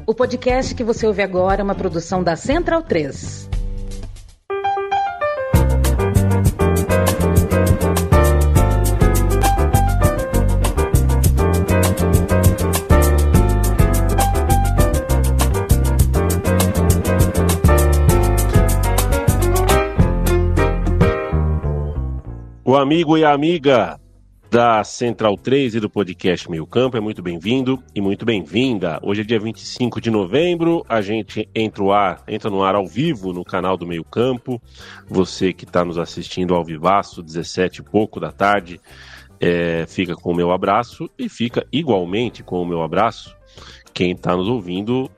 O podcast que você ouve agora é uma produção da Central 3. O amigo e a amiga da Central 3 e do podcast Meio Campo é muito bem-vindo e muito bem-vinda. Hoje é dia 25 de novembro, a gente entra no ar ao vivo no canal do Meio Campo. Você que está nos assistindo ao vivaço, 17 e pouco da tarde, fica com o meu abraço e fica igualmente com o meu abraço quem está nos ouvindo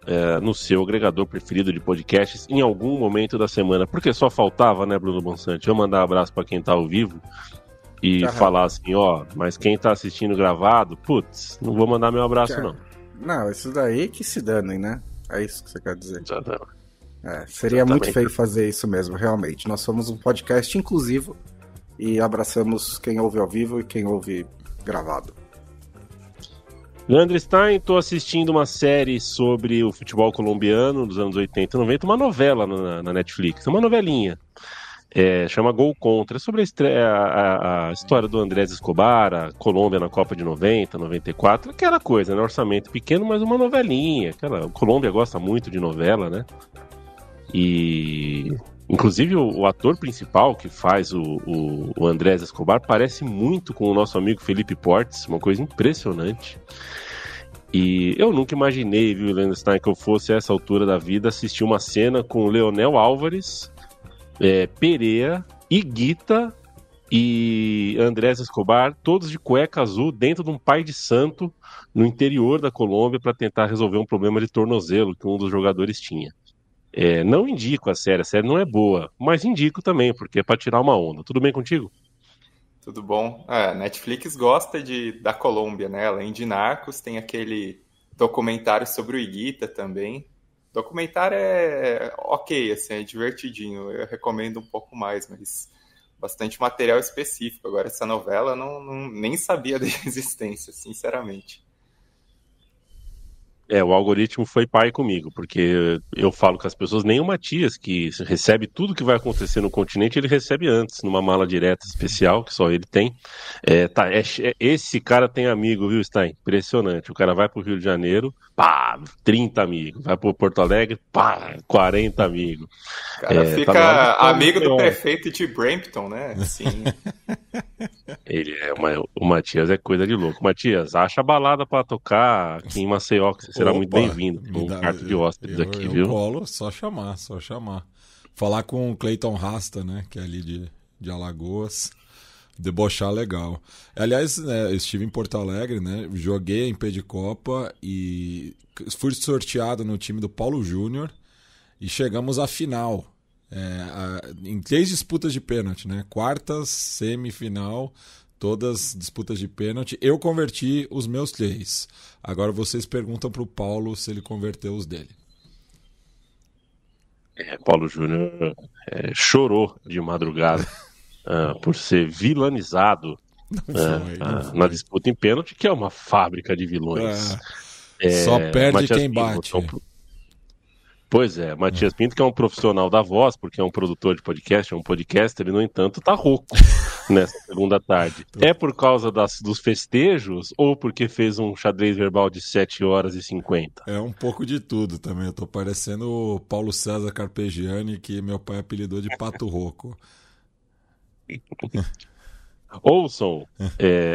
no seu agregador preferido de podcasts em algum momento da semana. Porque só faltava, né, Bruno Bonsante? Eu mandar um abraço para quem está ao vivo e falar assim, mas quem tá assistindo gravado, não vou mandar meu abraço, não. Não, isso daí que se danem, né? É isso que você quer dizer. Exatamente. Seria muito feio fazer isso mesmo, realmente. Nós somos um podcast inclusivo e abraçamos quem ouve ao vivo e quem ouve gravado. Leandro Stein, tô assistindo uma série sobre o futebol colombiano dos anos 80 e 90, uma novela na Netflix, uma novelinha. Chama Gol Contra, é sobre a história do Andrés Escobar, a Colômbia na Copa de 90, 94, aquela coisa, né? Orçamento pequeno, mas uma novelinha. A Colômbia gosta muito de novela, né? E inclusive o ator principal que faz o Andrés Escobar parece muito com o nosso amigo Felipe Portes, uma coisa impressionante. E eu nunca imaginei, viu, Leandro Stein, que eu fosse a essa altura da vida assistir uma cena com o Leonel Álvares, Pereira, Higuita e Andrés Escobar, todos de cueca azul, dentro de um pai de santo no interior da Colômbia para tentar resolver um problema de tornozelo que um dos jogadores tinha. Não indico a série não é boa, mas indico também, porque é para tirar uma onda. Tudo bem contigo? Tudo bom. A Netflix gosta da Colômbia, né? Além de Narcos, tem aquele documentário sobre o Higuita também. O documentário é ok, assim, é divertidinho. Eu recomendo um pouco mais, mas bastante material específico. Agora, essa novela eu nem sabia da existência, sinceramente. O algoritmo foi pai comigo, porque eu falo com as pessoas, nem o Matias, que recebe tudo que vai acontecer no continente, ele recebe antes, numa mala direta especial, que só ele tem. Esse cara tem amigo, viu, Stein? Impressionante. O cara vai pro Rio de Janeiro, 30 amigos. Vai pro Porto Alegre, 40 amigos. O cara fica amigo do prefeito de Brampton, né? Assim. O Matias é coisa de louco. Matias, acha balada pra tocar aqui em Maceió, que você será muito bem-vindo. Um quarto de hóspedes aqui, viu? Eu colo, só chamar. Falar com o Cleiton Rasta, né, que é ali de Alagoas, debochar legal. Aliás, eu estive em Porto Alegre, né, joguei em pé de Copa e fui sorteado no time do Paulo Júnior e chegamos à final. Em 3 disputas de pênalti, né? Quartas, semifinal, todas disputas de pênalti. Eu converti os meus 3. Agora vocês perguntam pro Paulo se ele converteu os dele. Paulo Júnior chorou de madrugada por ser vilanizado na disputa em pênalti, que é uma fábrica de vilões. Só perde Matias quem Pinto, bate. Pois é, Matias Pinto, que é um profissional da voz, porque é um produtor de podcast, é um podcaster, ele, no entanto, tá rouco nessa segunda tarde. É por causa dos festejos ou porque fez um xadrez verbal de 7h50? É um pouco de tudo também. Eu tô parecendo o Paulo César Carpegiani, que meu pai apelidou de Pato Rouco. Ouçam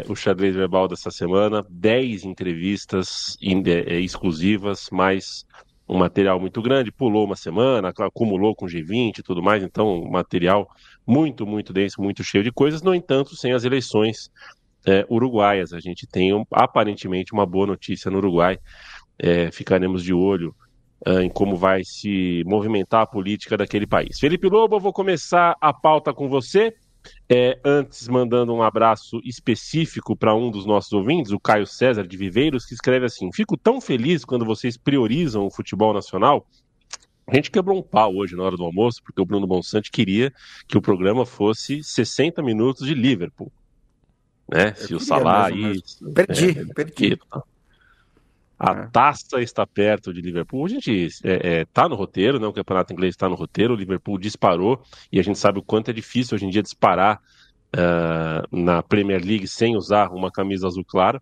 o xadrez verbal dessa semana, 10 entrevistas exclusivas, mais um material muito grande, pulou uma semana, acumulou com G20 e tudo mais, então um material muito, muito denso, muito cheio de coisas. No entanto, sem as eleições uruguaias, a gente tem aparentemente uma boa notícia no Uruguai. Ficaremos de olho em como vai se movimentar a política daquele país. Felipe Lobo, eu vou começar a pauta com você. Antes, mandando um abraço específico para um dos nossos ouvintes, o Caio César de Viveiros, que escreve assim: fico tão feliz quando vocês priorizam o futebol nacional. A gente quebrou um pau hoje na hora do almoço, porque o Bruno Bonsante queria que o programa fosse 60 minutos de Liverpool, né? Se o Salah... Perdi. A taça está perto de Liverpool. A gente tá no roteiro, né? O campeonato inglês está no roteiro. O Liverpool disparou e a gente sabe o quanto é difícil hoje em dia disparar na Premier League sem usar uma camisa azul clara,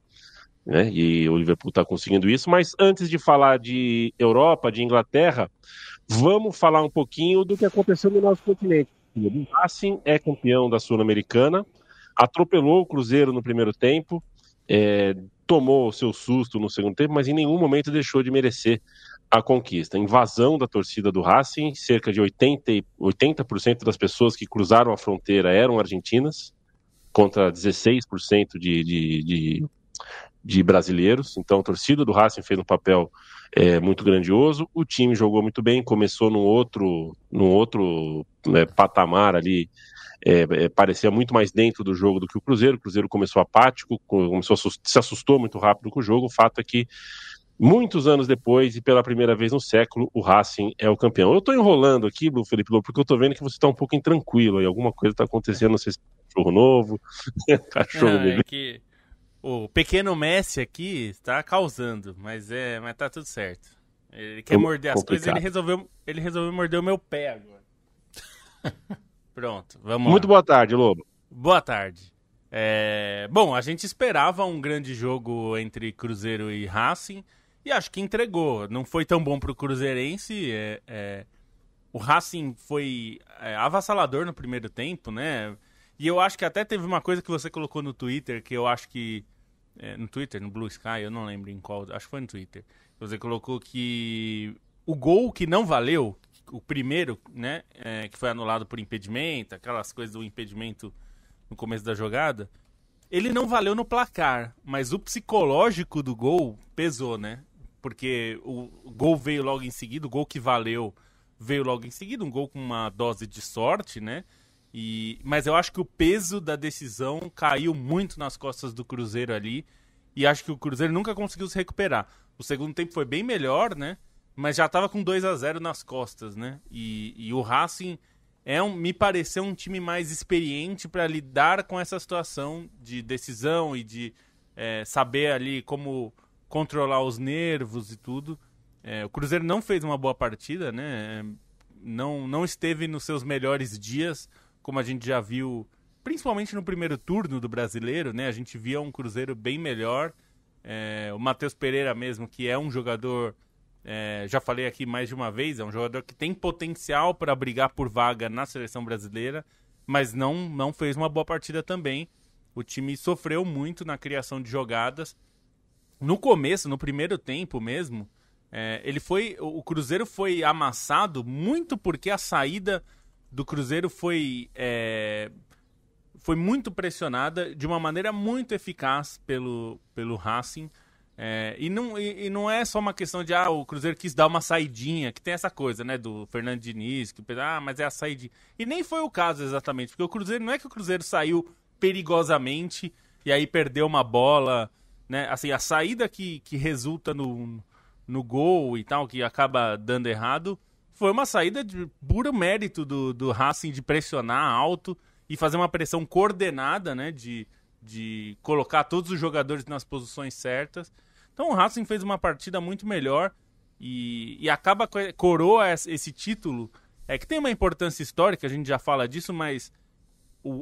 né? E o Liverpool está conseguindo isso. Mas antes de falar de Europa, de Inglaterra, vamos falar um pouquinho do que aconteceu no nosso continente. O Racing é campeão da Sul-Americana, atropelou o Cruzeiro no primeiro tempo, tomou o seu susto no segundo tempo, mas em nenhum momento deixou de merecer a conquista. Invasão da torcida do Racing, cerca de 80% das pessoas que cruzaram a fronteira eram argentinas, contra 16% de brasileiros. Então a torcida do Racing fez um papel muito grandioso. O time jogou muito bem, começou num outro patamar ali. Parecia muito mais dentro do jogo do que o Cruzeiro. O Cruzeiro começou apático, se assustou muito rápido com o jogo. O fato é que, muitos anos depois, e pela primeira vez no século, o Racing é o campeão. Eu estou enrolando aqui, Felipe Lobo, porque eu estou vendo que você está um pouco intranquilo aí. Alguma coisa está acontecendo, não sei se é cachorro novo, cachorro bebê. É que o pequeno Messi aqui está causando, mas tá tudo certo. Ele quer morder as coisas, ele resolveu morder o meu pé agora. Pronto, vamos lá. Muito boa tarde, Lobo. Boa tarde. Bom, a gente esperava um grande jogo entre Cruzeiro e Racing e acho que entregou. Não foi tão bom pro cruzeirense. O Racing foi avassalador no primeiro tempo, né? E eu acho que até teve uma coisa que você colocou no Twitter, que eu acho que... no Twitter, no Blue Sky, eu não lembro em qual, acho que foi no Twitter. Você colocou que o gol que não valeu, o primeiro, né, que foi anulado por impedimento, aquelas coisas do impedimento no começo da jogada, ele não valeu no placar, mas o psicológico do gol pesou, né? Porque o gol veio logo em seguida, o gol que valeu veio logo em seguida, um gol com uma dose de sorte, né? Mas eu acho que o peso da decisão caiu muito nas costas do Cruzeiro ali, e acho que o Cruzeiro nunca conseguiu se recuperar. O segundo tempo foi bem melhor, né? Mas já estava com 2-0 nas costas, né? E o Racing me pareceu um time mais experiente para lidar com essa situação de decisão e de saber ali como controlar os nervos e tudo. O Cruzeiro não fez uma boa partida, né? Não esteve nos seus melhores dias, como a gente já viu, principalmente no primeiro turno do Brasileiro, né? A gente via um Cruzeiro bem melhor. O Matheus Pereira mesmo, que é um jogador... já falei aqui mais de uma vez, é um jogador que tem potencial para brigar por vaga na seleção brasileira, mas não fez uma boa partida também. O time sofreu muito na criação de jogadas. No começo, no primeiro tempo mesmo, o Cruzeiro foi amassado muito porque a saída do Cruzeiro foi muito pressionada de uma maneira muito eficaz pelo Racing. E não é só uma questão de o Cruzeiro quis dar uma saidinha, que tem essa coisa, né, do Fernando Diniz, que mas é a saidinha. E nem foi o caso exatamente, porque o Cruzeiro, não é que o Cruzeiro saiu perigosamente e aí perdeu uma bola, né? Assim, a saída que resulta no gol e tal, que acaba dando errado, foi uma saída de puro mérito do Racing de pressionar alto e fazer uma pressão coordenada, né, de colocar todos os jogadores nas posições certas. Então o Racing fez uma partida muito melhor e acaba coroa esse título, que tem uma importância histórica, a gente já fala disso, mas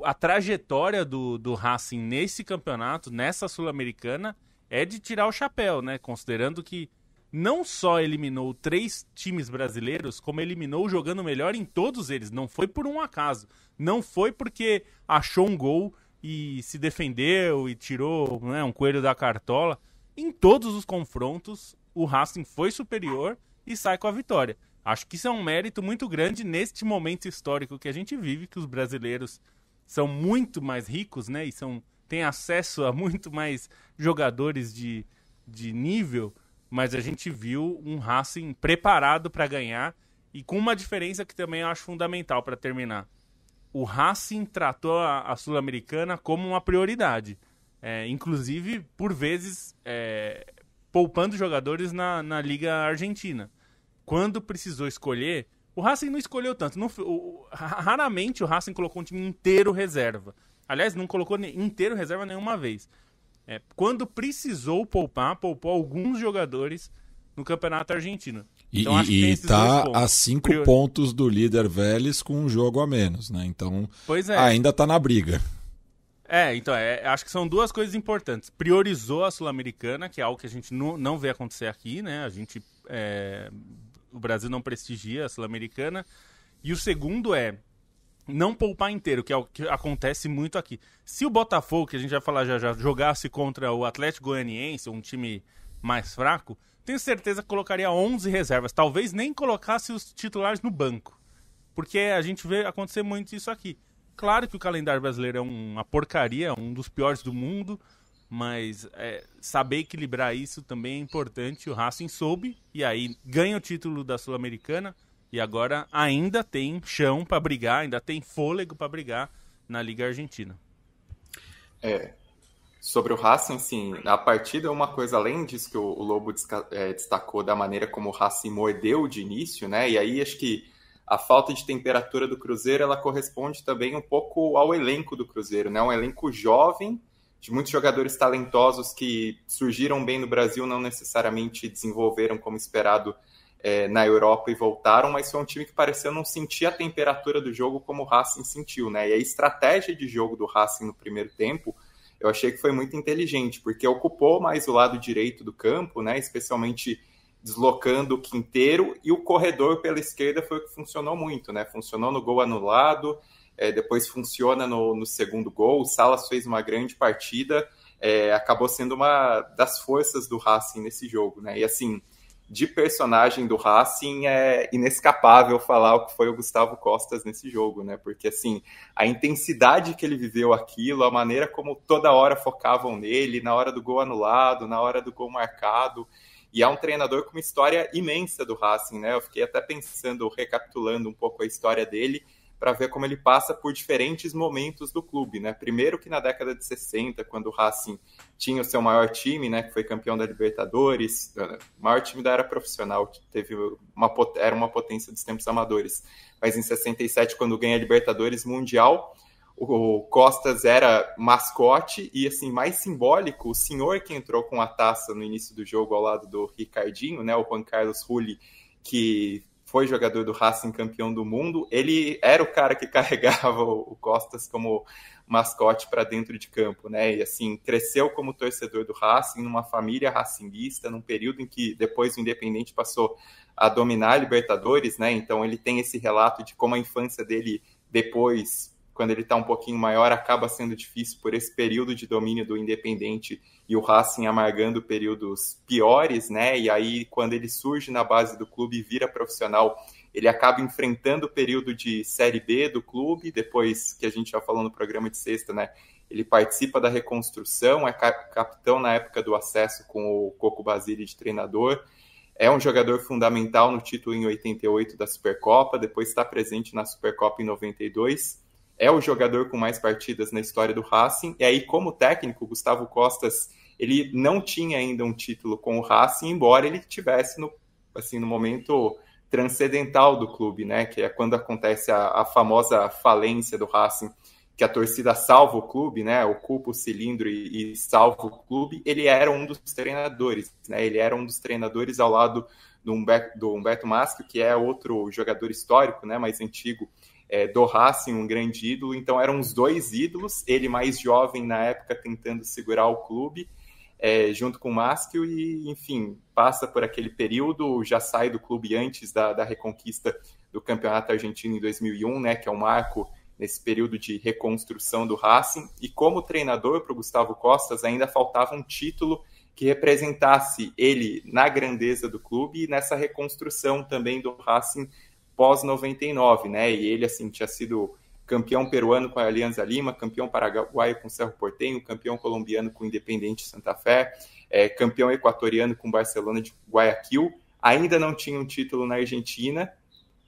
a trajetória do Racing nesse campeonato, nessa Sul-Americana, é de tirar o chapéu, né? Considerando que não só eliminou 3 times brasileiros, como eliminou jogando melhor em todos eles. Não foi por um acaso. Não foi porque achou um gol e se defendeu e tirou, né, um coelho da cartola. Em todos os confrontos, o Racing foi superior e sai com a vitória. Acho que isso é um mérito muito grande neste momento histórico que a gente vive, que os brasileiros são muito mais ricos, né, e têm acesso a muito mais jogadores de nível, mas a gente viu um Racing preparado para ganhar e com uma diferença que também eu acho fundamental para terminar. O Racing tratou a Sul-Americana como uma prioridade, inclusive, por vezes, poupando jogadores na Liga Argentina. Quando precisou escolher, o Racing não escolheu tanto. Raramente o Racing colocou um time inteiro reserva. Aliás, não colocou inteiro reserva nenhuma vez. Quando precisou poupar, poupou alguns jogadores no Campeonato Argentino. Então, acho que tá a 5 pontos do líder Vélez com um jogo a menos, né? Então, ainda tá na briga. Então, acho que são duas coisas importantes. Priorizou a Sul-Americana, que é algo que a gente não vê acontecer aqui, né? O Brasil não prestigia a Sul-Americana. E o segundo não poupar inteiro, que é o que acontece muito aqui. Se o Botafogo, que a gente vai falar já, jogasse contra o Atlético Goianiense, um time mais fraco, tenho certeza que colocaria 11 reservas. Talvez nem colocasse os titulares no banco. Porque a gente vê acontecer muito isso aqui. Claro que o calendário brasileiro é uma porcaria, um dos piores do mundo, mas saber equilibrar isso também é importante. O Racing soube, e aí ganha o título da Sul-Americana, e agora ainda tem chão para brigar, ainda tem fôlego para brigar na Liga Argentina. Sobre o Racing, sim, a partida é uma coisa, além disso que o Lobo destacou da maneira como o Racing mordeu de início, né? E aí acho que a falta de temperatura do Cruzeiro, ela corresponde também um pouco ao elenco do Cruzeiro, né? Um elenco jovem, de muitos jogadores talentosos que surgiram bem no Brasil, não necessariamente desenvolveram como esperado na Europa e voltaram, mas foi um time que pareceu não sentir a temperatura do jogo como o Racing sentiu, né? E a estratégia de jogo do Racing no primeiro tempo, eu achei que foi muito inteligente, porque ocupou mais o lado direito do campo, né? Especialmente deslocando o Quinteiro, e o corredor pela esquerda foi o que funcionou muito, né? Funcionou no gol anulado, depois funciona no segundo gol. O Salas fez uma grande partida, acabou sendo uma das forças do Racing nesse jogo, né? E assim, de personagem do Racing, é inescapável falar o que foi o Gustavo Costas nesse jogo, né? Porque assim, a intensidade que ele viveu aquilo, a maneira como toda hora focavam nele, na hora do gol anulado, na hora do gol marcado. E é um treinador com uma história imensa do Racing, né? Eu fiquei até pensando, recapitulando um pouco a história dele, para ver como ele passa por diferentes momentos do clube, né? Primeiro que na década de 60, quando o Racing tinha o seu maior time, né? Que foi campeão da Libertadores, o maior time da era profissional, era uma potência dos tempos amadores. Mas em 67, quando ganha a Libertadores Mundial, o Costas era mascote e, assim, mais simbólico, o senhor que entrou com a taça no início do jogo ao lado do Ricardinho, né, o Juan Carlos Rulli, que foi jogador do Racing, campeão do mundo, ele era o cara que carregava o Costas como mascote para dentro de campo, né, e assim, cresceu como torcedor do Racing, numa família racinguista, num período em que depois o Independente passou a dominar a Libertadores, né, então ele tem esse relato de como a infância dele depois, quando ele está um pouquinho maior, acaba sendo difícil por esse período de domínio do Independente e o Racing amargando períodos piores, né? E aí, quando ele surge na base do clube e vira profissional, ele acaba enfrentando o período de Série B do clube, depois que a gente já falou no programa de sexta, né? Ele participa da reconstrução, é capitão na época do acesso com o Coco Basile de treinador, é um jogador fundamental no título em 88 da Supercopa, depois está presente na Supercopa em 92, é o jogador com mais partidas na história do Racing, e aí como técnico, Gustavo Costas, ele não tinha ainda um título com o Racing, embora ele tivesse no momento transcendental do clube, né, que é quando acontece a famosa falência do Racing, que a torcida salva o clube, né, ocupa o cilindro e salva o clube. Ele era um dos treinadores, né, ele era um dos treinadores ao lado do Humberto Maschio, que é outro jogador histórico, né, mais antigo, do Racing, um grande ídolo. Então eram os dois ídolos, ele mais jovem na época tentando segurar o clube, junto com o Maschio, e enfim, passa por aquele período, já sai do clube antes da reconquista do Campeonato Argentino em 2001, né, que é um marco nesse período de reconstrução do Racing, e como treinador para o Gustavo Costas ainda faltava um título que representasse ele na grandeza do clube e nessa reconstrução também do Racing pós-99, né? E ele, assim, tinha sido campeão peruano com a Alianza Lima, campeão paraguaio com o Cerro Porteño, campeão colombiano com o Independiente Santa Fé, campeão equatoriano com o Barcelona de Guayaquil, ainda não tinha um título na Argentina,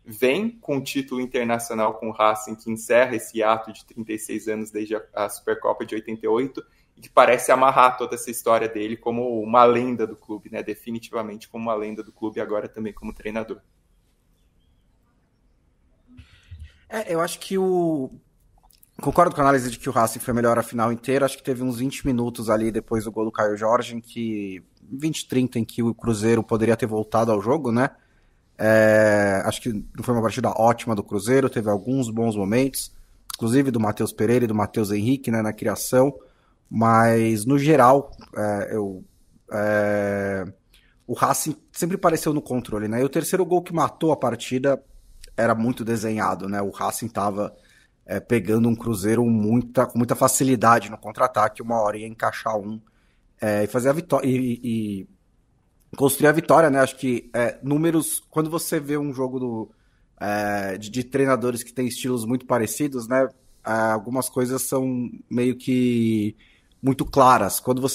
vem com o título internacional com o Racing, que encerra esse ato de 36 anos desde a Supercopa de 88, e que parece amarrar toda essa história dele como uma lenda do clube, né? Definitivamente como uma lenda do clube, agora também como treinador. Eu acho que o concordo com a análise de que o Racing foi melhor a final inteira. Acho que teve uns 20 minutos ali depois do gol do Caio Jorge, 20, 30, em que o Cruzeiro poderia ter voltado ao jogo, né? Acho que não foi uma partida ótima do Cruzeiro, teve alguns bons momentos, inclusive do Matheus Pereira e do Matheus Henrique, né, na criação, mas no geral o Racing sempre pareceu no controle, né? E o terceiro gol que matou a partida era muito desenhado, né? O Racing estava pegando um Cruzeiro com muita facilidade no contra-ataque, uma hora ia encaixar e fazer a vitória e construir a vitória, né? Acho que números, quando você vê um jogo de treinadores que têm estilos muito parecidos, né? Algumas coisas são meio que muito claras. Quando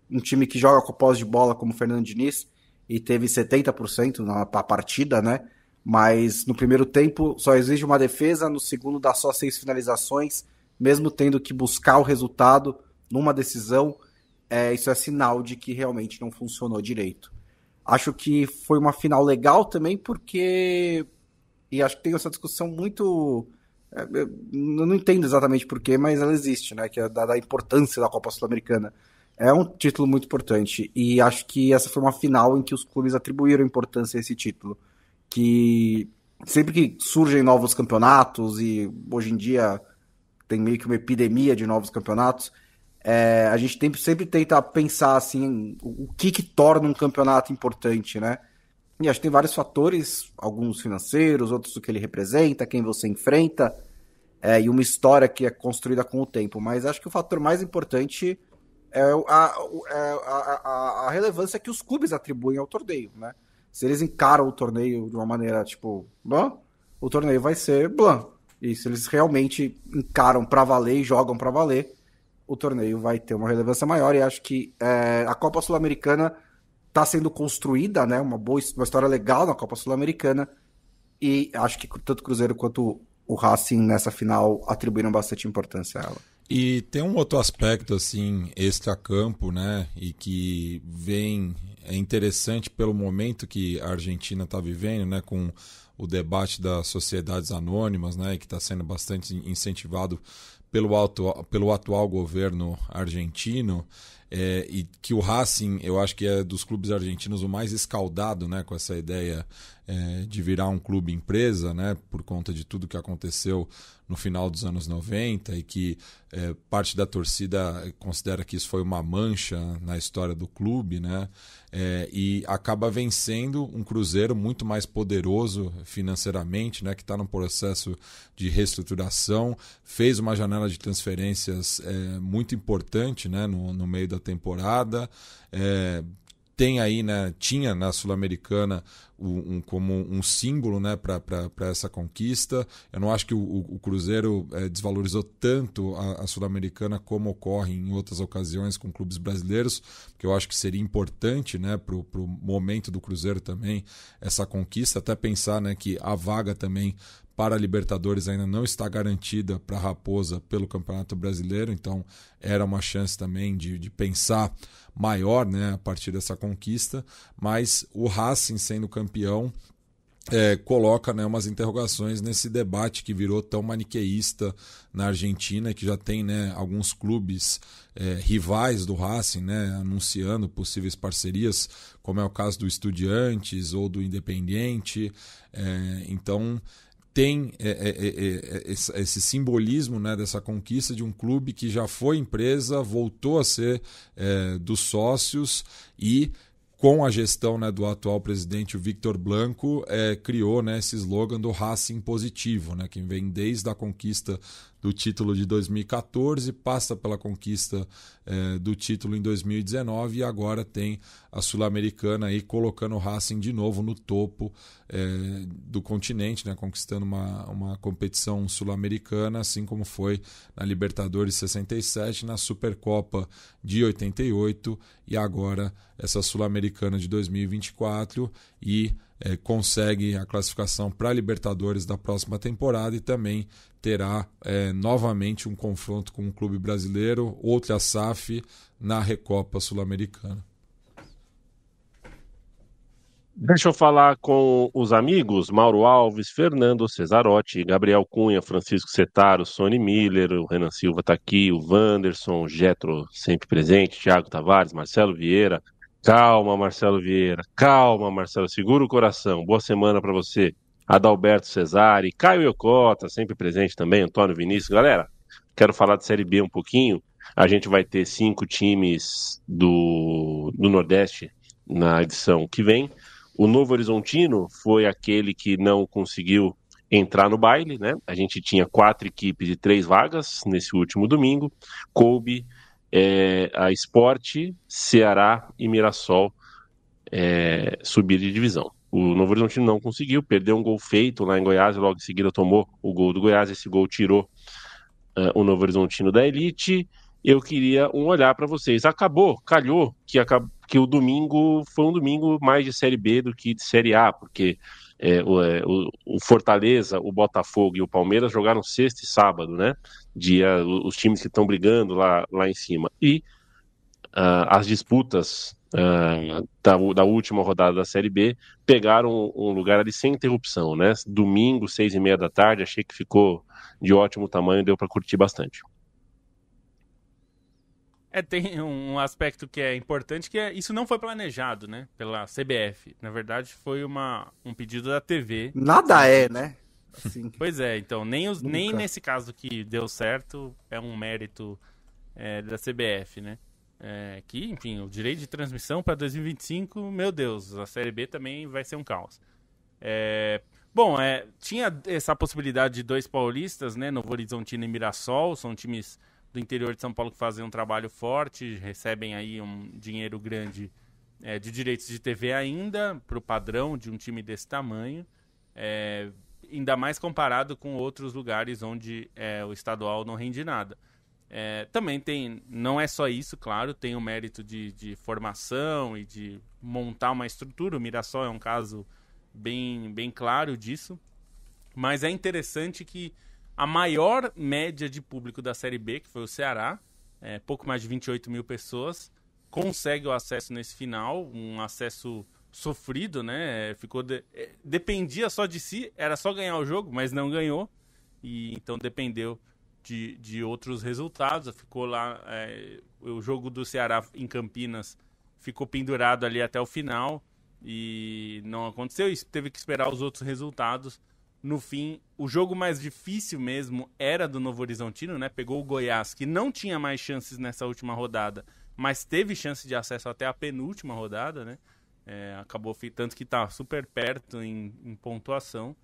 um time que joga com posse de bola como o Fernando Diniz e teve 70% na partida, né? Mas no primeiro tempo só exige uma defesa, no segundo dá só 6 finalizações, mesmo tendo que buscar o resultado numa decisão, isso é sinal de que realmente não funcionou direito. Acho que foi uma final legal também porque, e acho que tem essa discussão muito, eu não entendo exatamente porquê, mas ela existe, né? Que é da importância da Copa Sul-Americana. É um título muito importante e acho que essa foi uma final em que os clubes atribuíram importância a esse título. Que sempre que surgem novos campeonatos, e hoje em dia tem meio que uma epidemia de novos campeonatos, a gente sempre tenta pensar assim, o que torna um campeonato importante, né? E acho que tem vários fatores, alguns financeiros, outros do que ele representa, quem você enfrenta, e uma história que é construída com o tempo. Mas acho que o fator mais importante é a relevância que os clubes atribuem ao torneio, né? Se eles encaram o torneio de uma maneira tipo, bom, o torneio vai ser bom. E se eles realmente encaram para valer e jogam para valer, o torneio vai ter uma relevância maior. E acho que a Copa Sul-Americana está sendo construída, né? Uma história legal na Copa Sul-Americana. E acho que tanto o Cruzeiro quanto o Racing nessa final atribuíram bastante importância a ela. E tem um outro aspecto assim extra-campo, né? E que é interessante pelo momento que a Argentina está vivendo, né? Com o debate das sociedades anônimas, né? Que está sendo bastante incentivado pelo atual governo argentino. E que o Racing, eu acho que é dos clubes argentinos o mais escaldado, né, com essa ideia de virar um clube empresa, né, por conta de tudo que aconteceu no final dos anos 90 e que parte da torcida considera que isso foi uma mancha na história do clube, né, e acaba vencendo um Cruzeiro muito mais poderoso financeiramente, né, que está num processo de reestruturação, fez uma janela de transferências muito importante, né, no meio da temporada, tem aí, né, tinha na Sul-Americana como um símbolo, né, para essa conquista. Eu não acho que o Cruzeiro desvalorizou tanto a Sul-Americana como ocorre em outras ocasiões com clubes brasileiros, porque eu acho que seria importante, né, para o momento do Cruzeiro também essa conquista, até pensar, né, que a vaga também para a Libertadores ainda não está garantida para a Raposa pelo Campeonato Brasileiro, então era uma chance também de pensar maior, né, a partir dessa conquista, mas o Racing sendo campeão coloca, né, umas interrogações nesse debate que virou tão maniqueísta na Argentina, que já tem, né, alguns clubes rivais do Racing, né, anunciando possíveis parcerias, como é o caso do Estudiantes ou do Independiente, então tem esse simbolismo, né, dessa conquista de um clube que já foi empresa, voltou a ser dos sócios e com a gestão, né, do atual presidente, o Victor Blanco, criou, né, esse slogan do Racing Positivo, né, que vem desde a conquista do título de 2014, passa pela conquista do título em 2019 e agora tem a Sul-Americana aí colocando o Racing de novo no topo do continente, né, conquistando uma competição sul-americana, assim como foi na Libertadores 67, na Supercopa de 88 e agora essa Sul-Americana de 2024 e consegue a classificação para a Libertadores da próxima temporada e também terá novamente um confronto com um clube brasileiro, outra SAF, na Recopa Sul-Americana. Deixa eu falar com os amigos, Mauro Alves, Fernando Cesarotti, Gabriel Cunha, Francisco Setaro, Sony Miller, o Renan Silva está aqui, o Wanderson, o Getro sempre presente, Thiago Tavares, Marcelo Vieira. Calma, Marcelo Vieira, calma, Marcelo, segura o coração. Boa semana para você. Adalberto Cesari, Caio Iocota, sempre presente também, Antônio Vinícius. Galera, quero falar de Série B um pouquinho. A gente vai ter 5 times do Nordeste na edição que vem. O Novo Horizontino foi aquele que não conseguiu entrar no baile, né? A gente tinha 4 equipes de 3 vagas nesse último domingo. Coube a Sport, Ceará e Mirassol subir de divisão. O Novo Horizontino não conseguiu, perdeu um gol feito lá em Goiás e logo em seguida tomou o gol do Goiás. Esse gol tirou o Novo Horizontino da elite. Eu queria um olhar para vocês. Calhou que o domingo foi um domingo mais de Série B do que de Série A, porque o Fortaleza, o Botafogo e o Palmeiras jogaram sexta e sábado, né? Os times que estão brigando lá em cima. E as disputas da última rodada da Série B pegaram um lugar ali sem interrupção, né? Domingo, 6:30 da tarde, achei que ficou de ótimo tamanho, deu para curtir bastante. Tem um aspecto que é importante, que isso não foi planejado, né, pela CBF. Na verdade, foi um pedido da TV. Nada né? Assim, pois é, então, nem nesse caso que deu certo, é um mérito da CBF, né? Que, enfim, o direito de transmissão para 2025, meu Deus, a Série B também vai ser um caos. Tinha essa possibilidade de 2 paulistas, né, Novo Horizontino e Mirassol, são times do interior de São Paulo que fazem um trabalho forte, recebem aí um dinheiro grande de direitos de TV ainda, para o padrão de um time desse tamanho, ainda mais comparado com outros lugares onde o estadual não rende nada. Também não é só isso, claro, tem o mérito de formação e de montar uma estrutura. O Mirassol é um caso bem, bem claro disso, mas é interessante que a maior média de público da Série B, que foi o Ceará, pouco mais de 28 mil pessoas, consegue o acesso nesse final, um acesso sofrido, né? Dependia só de si, era só ganhar o jogo, mas não ganhou, e então dependeu de outros resultados. Ficou lá, o jogo do Ceará em Campinas ficou pendurado ali até o final, e não aconteceu, e teve que esperar os outros resultados. No fim, o jogo mais difícil mesmo era do Novo Horizontino, né? Pegou o Goiás, que não tinha mais chances nessa última rodada, mas teve chance de acesso até a penúltima rodada, né? Acabou, tanto que tá super perto em pontuação.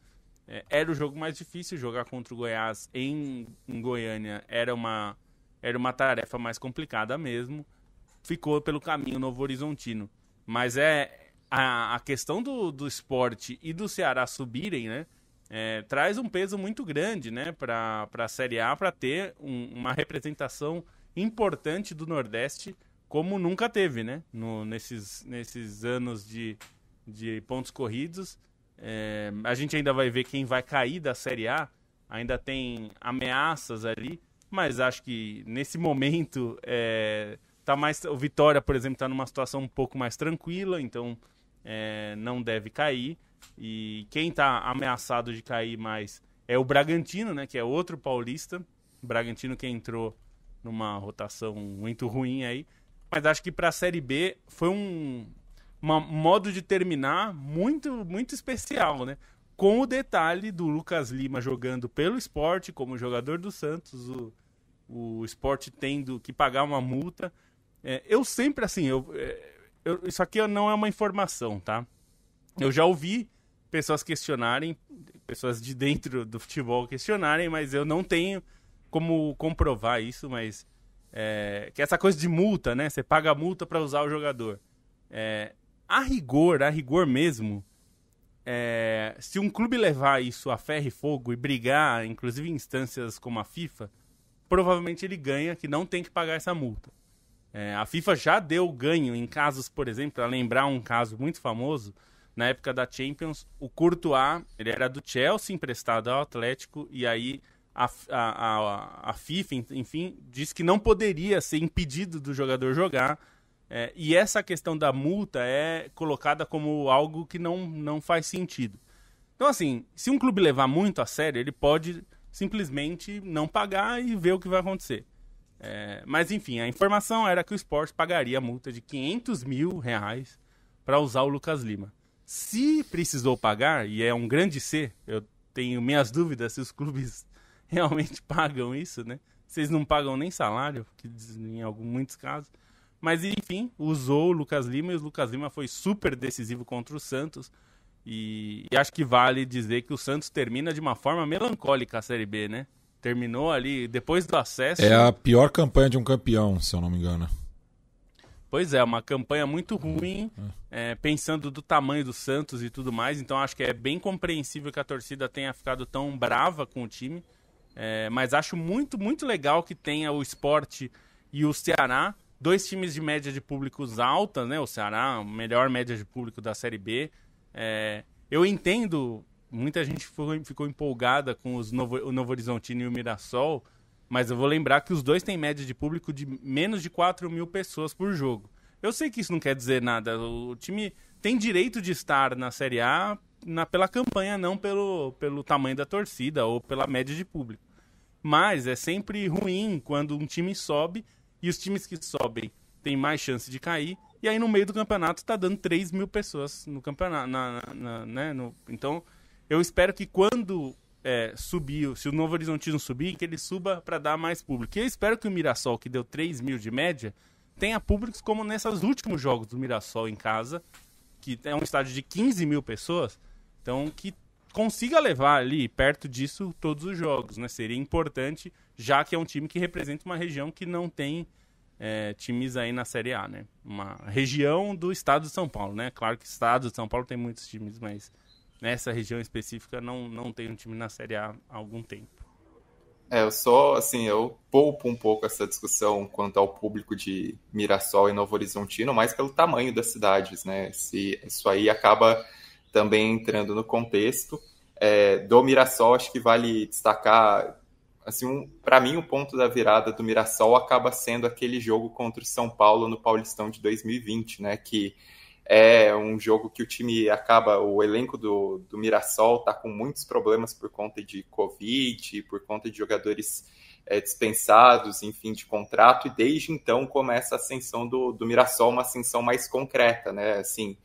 Era o jogo mais difícil, jogar contra o Goiás em Goiânia era uma tarefa mais complicada mesmo. Ficou pelo caminho o Novo Horizontino. Mas a questão do Sport e do Ceará subirem, né? Traz um peso muito grande, né, para a Série A, para ter uma representação importante do Nordeste, como nunca teve, né, nesses anos de pontos corridos. A gente ainda vai ver quem vai cair da Série A, ainda tem ameaças ali, mas acho que nesse momento o Vitória, por exemplo, está numa situação um pouco mais tranquila, então não deve cair. E quem está ameaçado de cair mais é o Bragantino, né, que é outro paulista. O Bragantino que entrou numa rotação muito ruim aí. Mas acho que para a Série B foi um modo de terminar muito, muito especial, né? Com o detalhe do Lucas Lima jogando pelo Sport como jogador do Santos, o Sport tendo que pagar uma multa. Eu sempre, assim, isso aqui não é uma informação, tá? Eu já ouvi pessoas questionarem, pessoas de dentro do futebol questionarem, mas eu não tenho como comprovar isso, mas que essa coisa de multa, né? Você paga a multa para usar o jogador. A rigor mesmo, se um clube levar isso a ferro e fogo e brigar, inclusive em instâncias como a FIFA, provavelmente ele ganha, que não tem que pagar essa multa. A FIFA já deu ganho em casos, por exemplo, para lembrar um caso muito famoso, na época da Champions, o Courtois, ele era do Chelsea, emprestado ao Atlético, e aí a FIFA, enfim, disse que não poderia ser impedido do jogador jogar E essa questão da multa é colocada como algo que não faz sentido. Então, assim, se um clube levar muito a sério, ele pode simplesmente não pagar e ver o que vai acontecer. Mas, enfim, a informação era que o Sport pagaria a multa de R$500 mil para usar o Lucas Lima. Se precisou pagar, e é um grande C, eu tenho minhas dúvidas se os clubes realmente pagam isso, né? Vocês não pagam nem salário, em muitos casos. Mas, enfim, usou o Lucas Lima, e o Lucas Lima foi super decisivo contra o Santos. E acho que vale dizer que o Santos termina de uma forma melancólica a Série B, né? Terminou ali, depois do acesso... É a pior campanha de um campeão, se eu não me engano. Pois é, uma campanha muito ruim, pensando do tamanho do Santos e tudo mais. Então acho que é bem compreensível que a torcida tenha ficado tão brava com o time. Mas acho muito, muito legal que tenha o Sport e o Ceará, 2 times de média de públicos alta, né? O Ceará, a melhor média de público da Série B. Eu entendo, muita gente ficou empolgada com o Novo Horizontino e o Mirassol, mas eu vou lembrar que os 2 têm média de público de menos de 4 mil pessoas por jogo. Eu sei que isso não quer dizer nada. O time tem direito de estar na Série A pela campanha, não pelo tamanho da torcida ou pela média de público. Mas é sempre ruim quando um time sobe e os times que sobem têm mais chance de cair. E aí no meio do campeonato está dando 3 mil pessoas no campeonato. Então eu espero que quando subir, se o Novo Horizontino subir, que ele suba para dar mais público. E eu espero que o Mirassol, que deu 3 mil de média, tenha públicos como nesses últimos jogos do Mirassol em casa, que é um estádio de 15 mil pessoas, então que consiga levar ali perto disso todos os jogos, né? Seria importante, já que é um time que representa uma região que não tem times aí na Série A, né? Uma região do estado de São Paulo, né? Claro que o estado de São Paulo tem muitos times, mas nessa região específica não tem um time na Série A há algum tempo. Eu poupo um pouco essa discussão quanto ao público de Mirassol e Novo Horizontino, mais pelo tamanho das cidades, né? Isso aí acaba também entrando no contexto. Do Mirassol, acho que vale destacar, assim, para mim, o ponto da virada do Mirassol acaba sendo aquele jogo contra o São Paulo no Paulistão de 2020, né? Que é um jogo que o time o elenco do Mirassol está com muitos problemas por conta de Covid, por conta de jogadores dispensados, enfim, de contrato, e desde então começa a ascensão do Mirassol, uma ascensão mais concreta, né? Assim,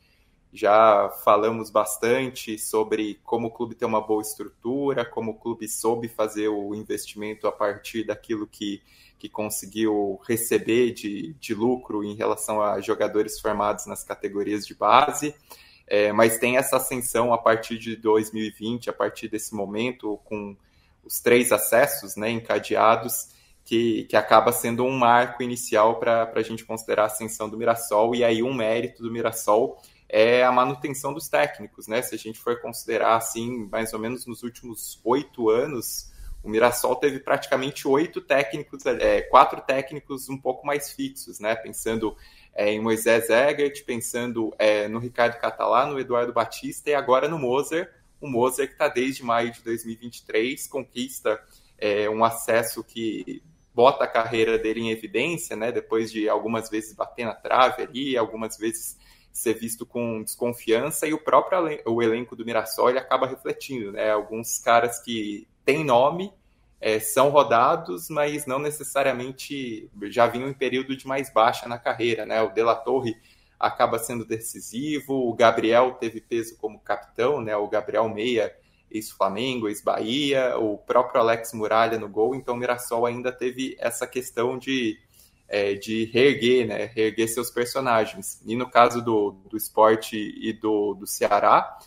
já falamos bastante sobre como o clube tem uma boa estrutura, como o clube soube fazer o investimento a partir daquilo que conseguiu receber de lucro em relação a jogadores formados nas categorias de base, mas tem essa ascensão a partir de 2020, a partir desse momento, com os 3 acessos, né, encadeados, que acaba sendo um marco inicial para a gente considerar a ascensão do Mirassol, e aí um mérito do Mirassol é a manutenção dos técnicos, né? Se a gente for considerar, assim, mais ou menos nos últimos 8 anos, o Mirassol teve praticamente 8 técnicos, 4 técnicos um pouco mais fixos, né? Pensando em Moisés Egert, pensando no Ricardo Catalá, no Eduardo Batista e agora no Moser. O Moser que está desde maio de 2023, conquista um acesso que bota a carreira dele em evidência, né? Depois de algumas vezes bater na trave ali, algumas vezes ser visto com desconfiança, e o elenco do Mirassol ele acaba refletindo, né? Alguns caras que têm nome, são rodados, mas não necessariamente já vinham em período de mais baixa na carreira, né? O De La Torre acaba sendo decisivo, o Gabriel teve peso como capitão, né? O Gabriel Meia, ex-Flamengo, ex-Bahia, o próprio Alex Muralha no gol, então o Mirassol ainda teve essa questão de reerguer, né? Reerguer seus personagens. E no caso do Sport e do Ceará,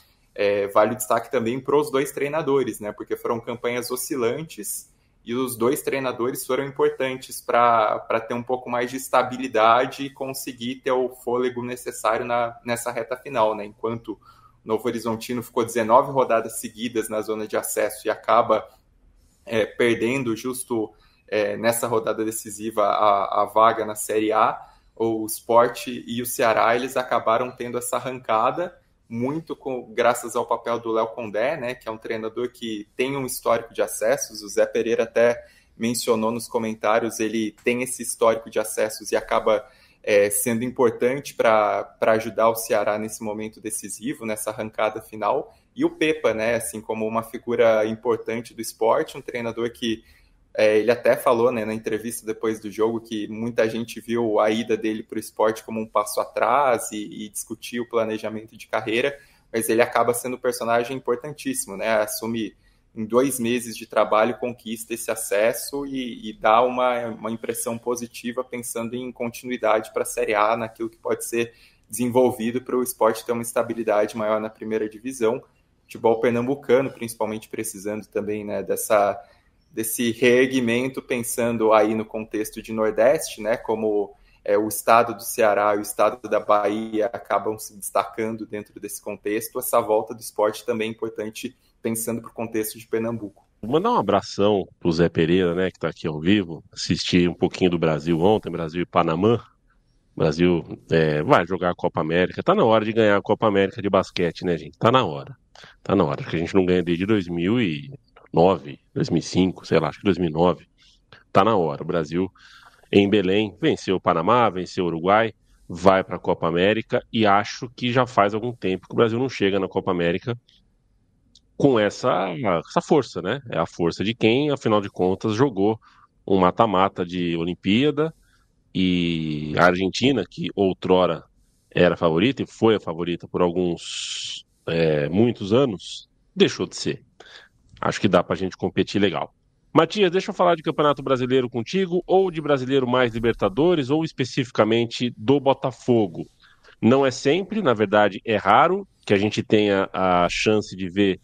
vale o destaque também para os 2 treinadores, né? Porque foram campanhas oscilantes e os 2 treinadores foram importantes para ter um pouco mais de estabilidade e conseguir ter o fôlego necessário nessa reta final, né? Enquanto o Novo Horizontino ficou 19 rodadas seguidas na zona de acesso e acaba perdendo justo nessa rodada decisiva a vaga na Série A, o Sport e o Ceará eles acabaram tendo essa arrancada, muito graças ao papel do Léo Condé, né, que é um treinador que tem um histórico de acessos. O Zé Pereira até mencionou nos comentários, ele tem esse histórico de acessos e acaba sendo importante para ajudar o Ceará nesse momento decisivo, nessa arrancada final. E o Pepa, né, assim, como uma figura importante do esporte, um treinador que ele até falou, né, na entrevista depois do jogo que muita gente viu a ida dele para o esporte como um passo atrás e discutiu o planejamento de carreira, mas ele acaba sendo um personagem importantíssimo, né, assume em 2 meses de trabalho, conquista esse acesso e dá uma impressão positiva pensando em continuidade para a Série A, naquilo que pode ser desenvolvido para o esporte ter uma estabilidade maior na primeira divisão. Futebol pernambucano, principalmente precisando também, né, desse reerguimento, pensando aí no contexto de Nordeste, né, como o estado do Ceará e o estado da Bahia acabam se destacando dentro desse contexto, essa volta do esporte também é importante pensando para o contexto de Pernambuco. Vou mandar um abração pro Zé Pereira, né, que está aqui ao vivo. Assisti um pouquinho do Brasil ontem, Brasil e Panamá. O Brasil vai jogar a Copa América. Tá na hora de ganhar a Copa América de basquete, né, gente? Tá na hora. Tá na hora. Acho que a gente não ganha desde 2009, 2005, sei lá, acho que 2009. Tá na hora. O Brasil, em Belém, venceu o Panamá, venceu o Uruguai, vai para a Copa América e acho que já faz algum tempo que o Brasil não chega na Copa América com essa força, né? É a força de quem, afinal de contas, jogou um mata-mata de Olimpíada, e a Argentina, que outrora era a favorita e foi a favorita por muitos anos, deixou de ser. Acho que dá pra gente competir legal. Matias, deixa eu falar de Campeonato Brasileiro contigo, ou de Brasileiro mais Libertadores, ou especificamente do Botafogo. Não é sempre, na verdade é raro, que a gente tenha a chance de ver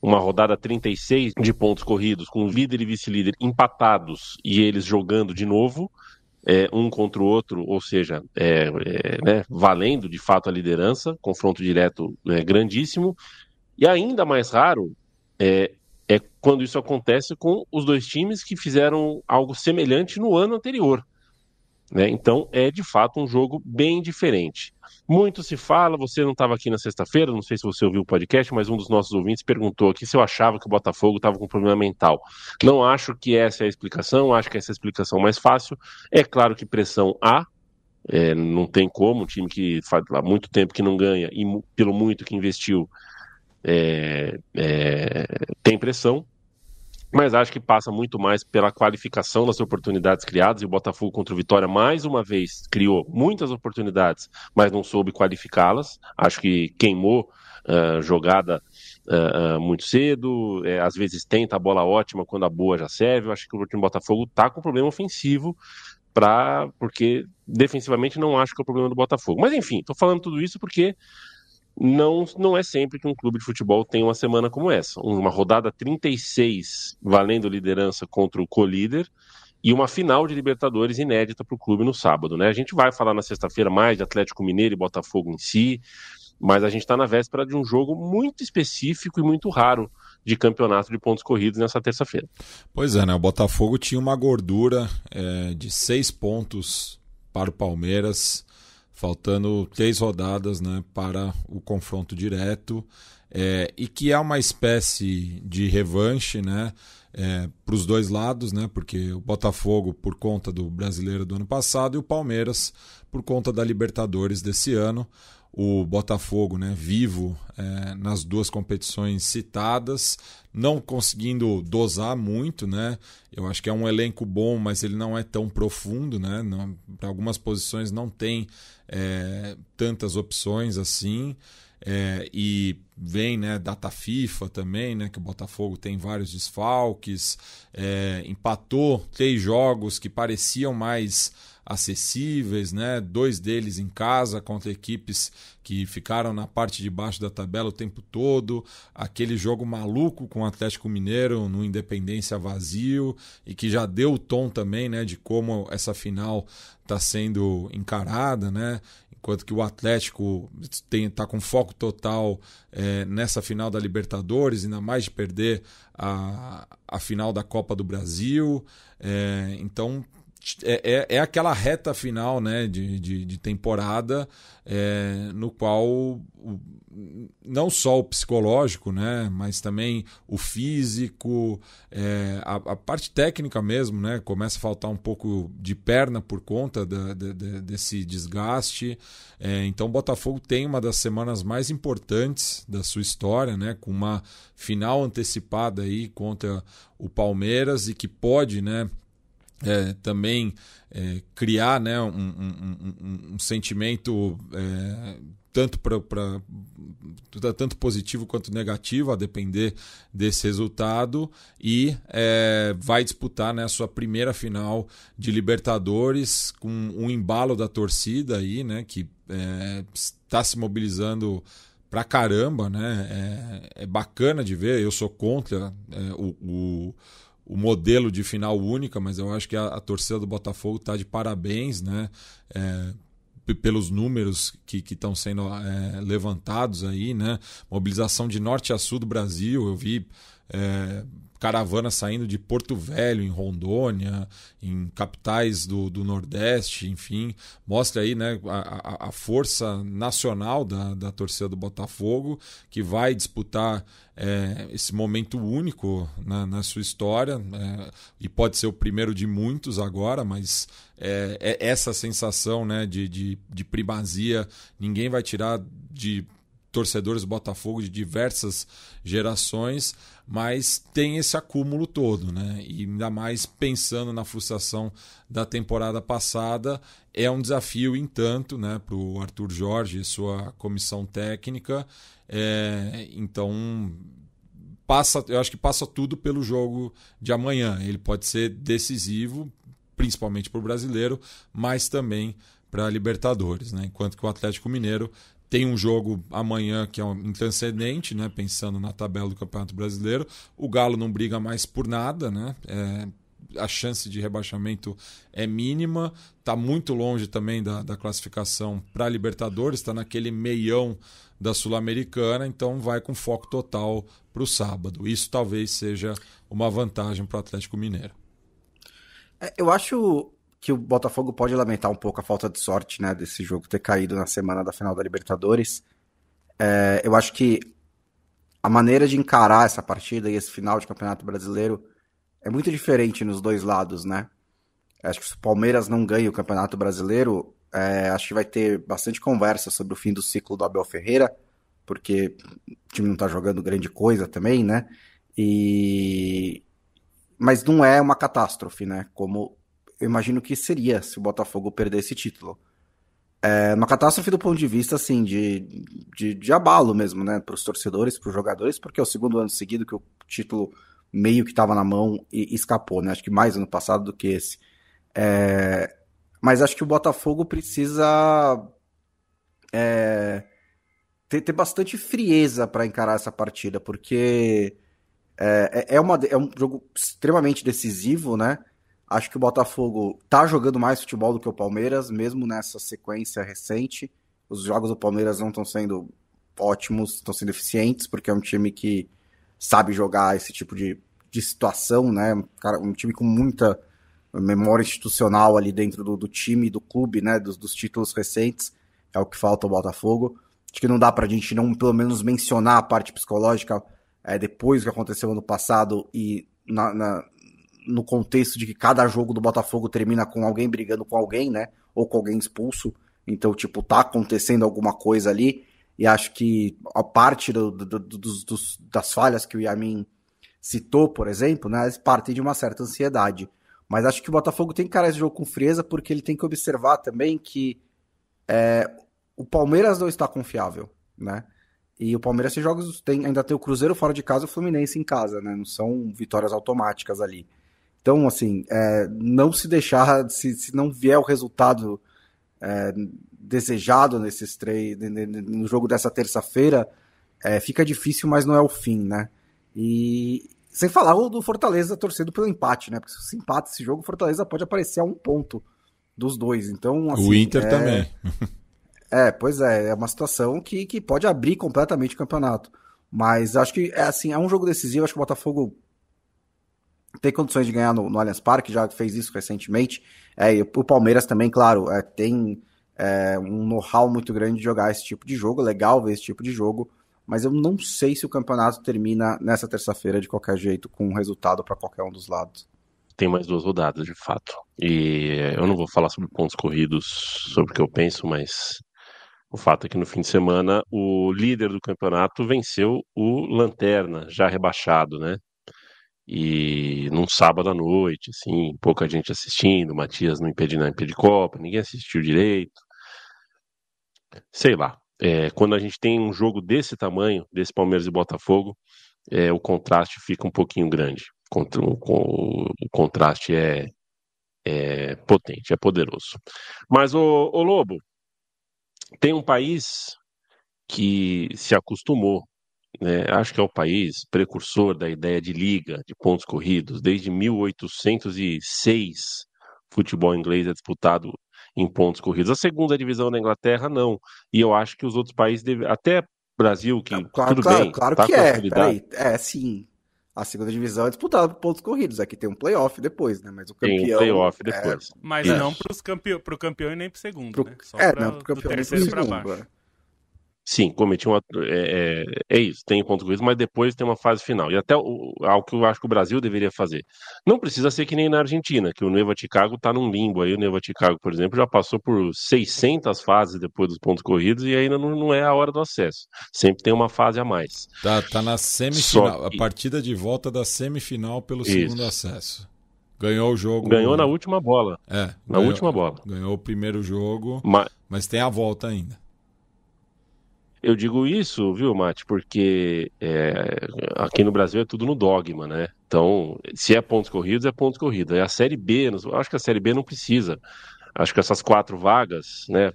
uma rodada 36 de pontos corridos, com líder e vice-líder empatados e eles jogando de novo, um contra o outro, ou seja, né, valendo de fato a liderança, confronto direto grandíssimo. E ainda mais raro é quando isso acontece com os dois times que fizeram algo semelhante no ano anterior. Né? Então é de fato um jogo bem diferente. Muito se fala, você não estava aqui na sexta-feira, não sei se você ouviu o podcast, mas um dos nossos ouvintes perguntou aqui se eu achava que o Botafogo estava com problema mental. Não acho que essa é a explicação, acho que essa é a explicação mais fácil. É claro que pressão há, não tem como, um time que faz há muito tempo que não ganha e pelo muito que investiu tem pressão. Mas acho que passa muito mais pela qualificação das oportunidades criadas, e o Botafogo contra o Vitória, mais uma vez, criou muitas oportunidades, mas não soube qualificá-las. Acho que queimou jogada muito cedo, às vezes tenta a bola ótima quando a boa já serve. Eu acho que o time do Botafogo está com problema ofensivo, porque defensivamente não acho que é o problema do Botafogo. Mas enfim, estou falando tudo isso porque não é sempre que um clube de futebol tem uma semana como essa. Uma rodada 36 valendo liderança contra o co-líder e uma final de Libertadores inédita para o clube no sábado. Né? A gente vai falar na sexta-feira mais de Atlético Mineiro e Botafogo em si, mas a gente está na véspera de um jogo muito específico e muito raro de campeonato de pontos corridos nessa terça-feira. Pois é, né? O Botafogo tinha uma gordura de 6 pontos para o Palmeiras, faltando 3 rodadas, né, para o confronto direto, e que é uma espécie de revanche, né, para os dois lados, né, porque o Botafogo por conta do Brasileiro do ano passado e o Palmeiras por conta da Libertadores desse ano. O Botafogo, né, vivo nas duas competições citadas, não conseguindo dosar muito, né? Eu acho que é um elenco bom, mas ele não é tão profundo, né? Para algumas posições não tem tantas opções assim. E vem, né, data FIFA também, né, que o Botafogo tem vários desfalques, empatou 3 jogos que pareciam mais acessíveis, né? 2 deles em casa contra equipes que ficaram na parte de baixo da tabela o tempo todo, aquele jogo maluco com o Atlético Mineiro no Independência vazio, e que já deu o tom também, né, de como essa final está sendo encarada, né? Enquanto que o Atlético está com foco total nessa final da Libertadores, ainda mais de perder a final da Copa do Brasil. Então é aquela reta final, né, de temporada, no qual não só o psicológico, né, mas também o físico, a parte técnica mesmo, né, começa a faltar um pouco de perna por conta desse desgaste. Então o Botafogo tem uma das semanas mais importantes da sua história, né, com uma final antecipada aí contra o Palmeiras e que pode, né, também criar, né, um sentimento tanto positivo quanto negativo, a depender desse resultado, e vai disputar, né, a sua primeira final de Libertadores com um embalo da torcida aí, né, que está se mobilizando pra caramba, né? É bacana de ver. Eu sou contra o modelo de final única, mas eu acho que a torcida do Botafogo está de parabéns, né? Pelos números que estão sendo levantados aí, né? Mobilização de norte a sul do Brasil. Eu vi caravana saindo de Porto Velho, em Rondônia, em capitais do Nordeste, enfim. Mostra aí, né, a força nacional da torcida do Botafogo, que vai disputar esse momento único na sua história, e pode ser o primeiro de muitos agora, mas essa sensação, né, de primazia ninguém vai tirar de torcedores do Botafogo de diversas gerações, mas tem esse acúmulo todo, né? E ainda mais pensando na frustração da temporada passada, é um desafio em tanto, né, para o Arthur Jorge e sua comissão técnica. Então eu acho que passa tudo pelo jogo de amanhã. Ele pode ser decisivo, principalmente para o brasileiro, mas também para a Libertadores, né? Enquanto que o Atlético Mineiro tem um jogo amanhã que é um intranscendente, né? Pensando na tabela do Campeonato Brasileiro. O Galo não briga mais por nada, né? A chance de rebaixamento é mínima. Está muito longe também da classificação para a Libertadores. Está naquele meião da Sul-Americana. Então vai com foco total para o sábado. Isso talvez seja uma vantagem para o Atlético Mineiro. Eu acho que o Botafogo pode lamentar um pouco a falta de sorte, né, desse jogo ter caído na semana da final da Libertadores. Eu acho que a maneira de encarar essa partida e esse final de Campeonato Brasileiro é muito diferente nos dois lados, né? Acho que se o Palmeiras não ganha o Campeonato Brasileiro, acho que vai ter bastante conversa sobre o fim do ciclo do Abel Ferreira, porque o time não tá jogando grande coisa também, né? Mas não é uma catástrofe, né? Como eu imagino que seria se o Botafogo perder esse título. Uma catástrofe do ponto de vista, assim, de abalo mesmo, né? Para os torcedores, para os jogadores, porque é o segundo ano seguido que o título meio que estava na mão e escapou, né? Acho que mais ano passado do que esse. Mas acho que o Botafogo precisa ter bastante frieza para encarar essa partida, porque é um jogo extremamente decisivo, né? Acho que o Botafogo tá jogando mais futebol do que o Palmeiras, mesmo nessa sequência recente. Os jogos do Palmeiras não estão sendo ótimos, estão sendo eficientes, porque é um time que sabe jogar esse tipo de situação, né? Um time com muita memória institucional ali dentro do time, do clube, né? Dos títulos recentes. É o que falta ao Botafogo. Acho que não dá pra gente não, pelo menos, mencionar a parte psicológica depois do que aconteceu ano passado e no contexto de que cada jogo do Botafogo termina com alguém brigando com alguém, né? Ou com alguém expulso. Então, tipo, tá acontecendo alguma coisa ali. E acho que a parte das falhas que o Yamin citou, por exemplo, né? Eles partem de uma certa ansiedade. Mas acho que o Botafogo tem que encarar esse jogo com frieza, porque ele tem que observar também que o Palmeiras não está confiável, né? E o Palmeiras tem jogos, ainda tem o Cruzeiro fora de casa e o Fluminense em casa, né? Não são vitórias automáticas ali. Então, assim, não se deixar, se não vier o resultado desejado nesses no jogo dessa terça-feira, fica difícil, mas não é o fim, né? E sem falar do Fortaleza torcendo pelo empate, né? Porque se empata esse jogo, o Fortaleza pode aparecer a 1 ponto dos dois. Então, assim, o Inter também. Pois é uma situação que pode abrir completamente o campeonato. Mas acho que é um jogo decisivo. Acho que o Botafogo tem condições de ganhar no Allianz Parque, já fez isso recentemente. E o Palmeiras também, claro, tem um know-how muito grande de jogar esse tipo de jogo, legal ver esse tipo de jogo, mas eu não sei se o campeonato termina nessa terça-feira de qualquer jeito, com um resultado para qualquer um dos lados. Tem mais 2 rodadas, de fato. E eu não vou falar sobre pontos corridos, sobre o que eu penso, mas o fato é que no fim de semana o líder do campeonato venceu o Lanterna, já rebaixado, né? E num sábado à noite, assim, pouca gente assistindo, o Matias não impede Copa, ninguém assistiu direito. Sei lá. Quando a gente tem um jogo desse tamanho, desse Palmeiras e Botafogo, o contraste fica um pouquinho grande. O contraste é potente, é poderoso. Mas, ô Lobo, tem um país que se acostumou, né? Acho que é o país precursor da ideia de liga, de pontos corridos. Desde 1806, futebol inglês é disputado em pontos corridos. A segunda divisão da Inglaterra, não. E eu acho que os outros países, até Brasil, que tudo bem, claro tá que é. consolidado. Peraí, sim. A segunda divisão é disputada por pontos corridos. Aqui tem um playoff depois, né? Mas o campeão... Tem um playoff depois. Mas Isso. não pro campeão e nem pro segundo, né? Só pro campeão do terceiro pra baixo. Sim, cometi isso, tem pontos corridos, mas depois tem uma fase final. E até algo que eu acho que o Brasil deveria fazer. Não precisa ser que nem na Argentina, que o Nueva Chicago está num limbo aí. O Nueva Chicago, por exemplo, já passou por 600 fases depois dos pontos corridos e ainda não é a hora do acesso. Sempre tem uma fase a mais. Tá na semifinal, a partida de volta da semifinal pelo segundo acesso. Ganhou o jogo. Ganhou na última bola. Última bola. Ganhou o primeiro jogo, mas tem a volta ainda. Eu digo isso, viu, Mate, porque aqui no Brasil é tudo no dogma, né? Então, se é pontos corridos, é pontos corridos. É a Série B, acho que a Série B não precisa. Acho que essas 4 vagas, né,